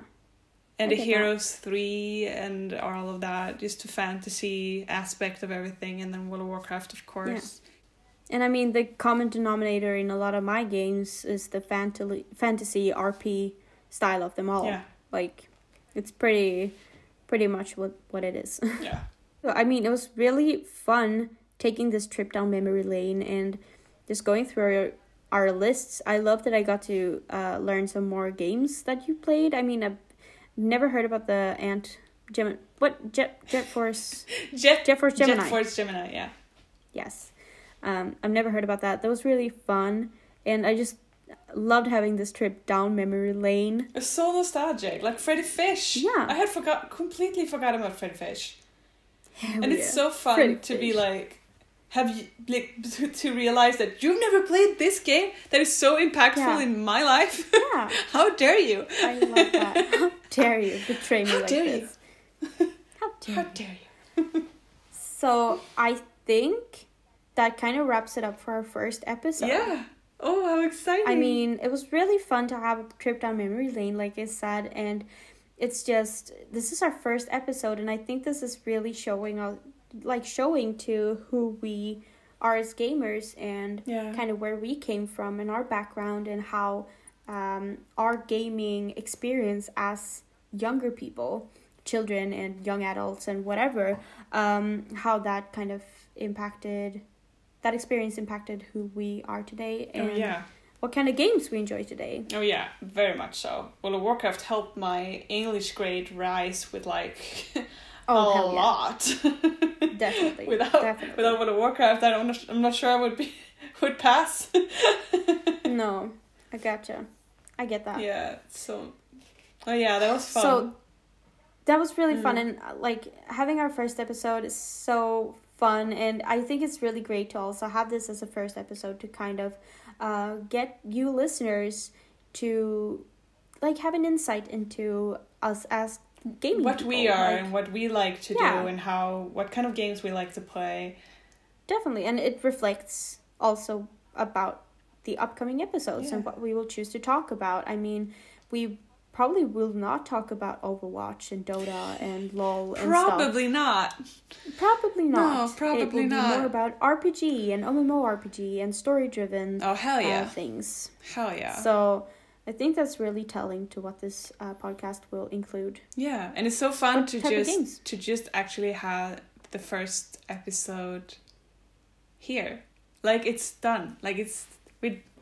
And the Heroes 3 and all of that, just the fantasy aspect of everything, and then World of Warcraft, of course. Yeah. And I mean, the common denominator in a lot of my games is the fantasy RP style of them all. Yeah. Like, it's pretty much what it is. Yeah. I mean, it was really fun taking this trip down memory lane and just going through our lists. I love that I got to learn some more games that you played. I mean, I've never heard about the Jet Force Gemini. Jet Force Gemini, yeah. Yes. I've never heard about that. That was really fun, and I just loved having this trip down memory lane. It's so nostalgic, like Freddy Fish. Yeah. I had completely forgot about Freddy Fish. Hell and yeah. It's so fun Freddy to Fish. be like, have you like to realize that you've never played this game that is so impactful in my life. Yeah. How dare you? I love that. How dare you betray me like this? How dare you? So I think that kind of wraps it up for our first episode. Yeah. Oh, how exciting. I mean, it was really fun to have a trip down memory lane, like I said, and it's just, this is our first episode, and I think this is really showing to who we are as gamers and kind of where we came from and our background and how our gaming experience as younger people children and young adults and whatever, how that kind of that experience impacted who we are today, and what kind of games we enjoy today. Oh yeah, very much so. World of Warcraft helped my English grade rise with like a lot. Definitely. Without World of Warcraft, I'm not sure I would pass. No, I gotcha. I get that. Yeah. So, that was fun. So that was really fun, and like having our first episode is so fun, and I think it's really great to also have this as a first episode to kind of get you listeners to like have an insight into us as gaming what people. We are and what we like to do and what kind of games we like to play. Definitely, and it reflects also about the upcoming episodes and what we will choose to talk about. I mean, we probably will not talk about Overwatch and Dota and LOL and Probably stuff. not. Probably not. No, probably it will not. be more about RPG and MMORPG and story-driven things. Hell yeah. So I think that's really telling to what this podcast will include. Yeah, and it's so fun to just actually have the first episode here. Like, it's done. Like,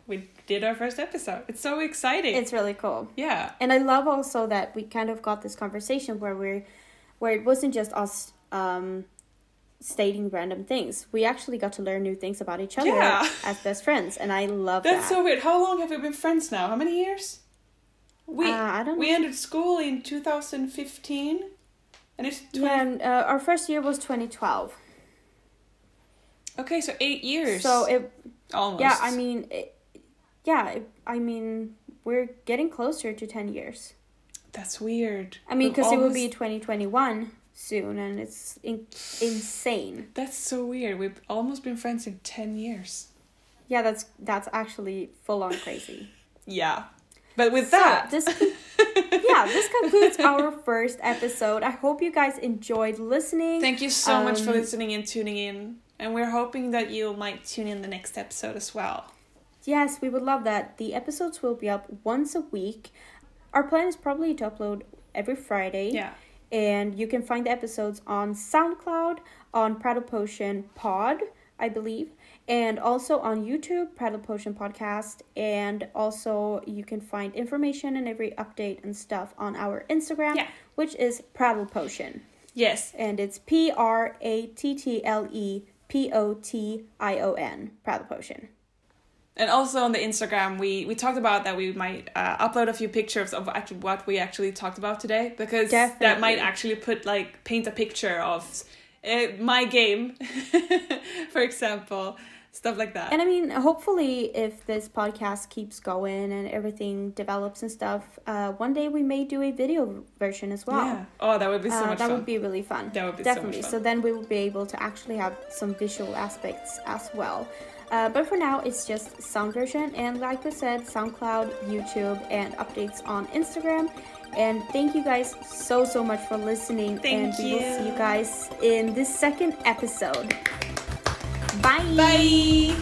we did our first episode. It's so exciting. It's really cool. Yeah. And I love also that we kind of got this conversation where it wasn't just us stating random things. We actually got to learn new things about each other as best friends, and I love that. That's so weird. How long have we been friends now? How many years? I don't know. We ended school in 2015, and it's and our first year was 2012. Okay, so 8 years. So it almost. Yeah, I mean, I mean, we're getting closer to 10 years. That's weird. I mean, because it will be 2021 soon, and it's insane. That's so weird. We've almost been friends in 10 years. Yeah, that's actually full on crazy. Yeah. But with that... This concludes our first episode. I hope you guys enjoyed listening. Thank you so much for listening and tuning in. And we're hoping that you might tune in the next episode as well. Yes, we would love that. The episodes will be up once a week. Our plan is probably to upload every Friday. Yeah. And you can find the episodes on SoundCloud, on Prattle Potion Pod, I believe, and also on YouTube, Prattle Potion Podcast. And also you can find information and every update and stuff on our Instagram, which is Prattle Potion. Yes. And it's PRATTLEPOTION, Prattle Potion. And also on the Instagram, we talked about that we might upload a few pictures of what we actually talked about today, because that might actually paint a picture of my game, for example, stuff like that. And I mean, hopefully, if this podcast keeps going and everything develops and stuff, one day we may do a video version as well. Yeah. Oh, that would be so much fun. That would be really fun. That would be definitely. So much fun. So then we will be able to actually have some visual aspects as well. But for now, it's just sound version. And like we said, SoundCloud, YouTube, and updates on Instagram. And thank you guys so much for listening. Thank you. And we will see you guys in this second episode. Bye. Bye.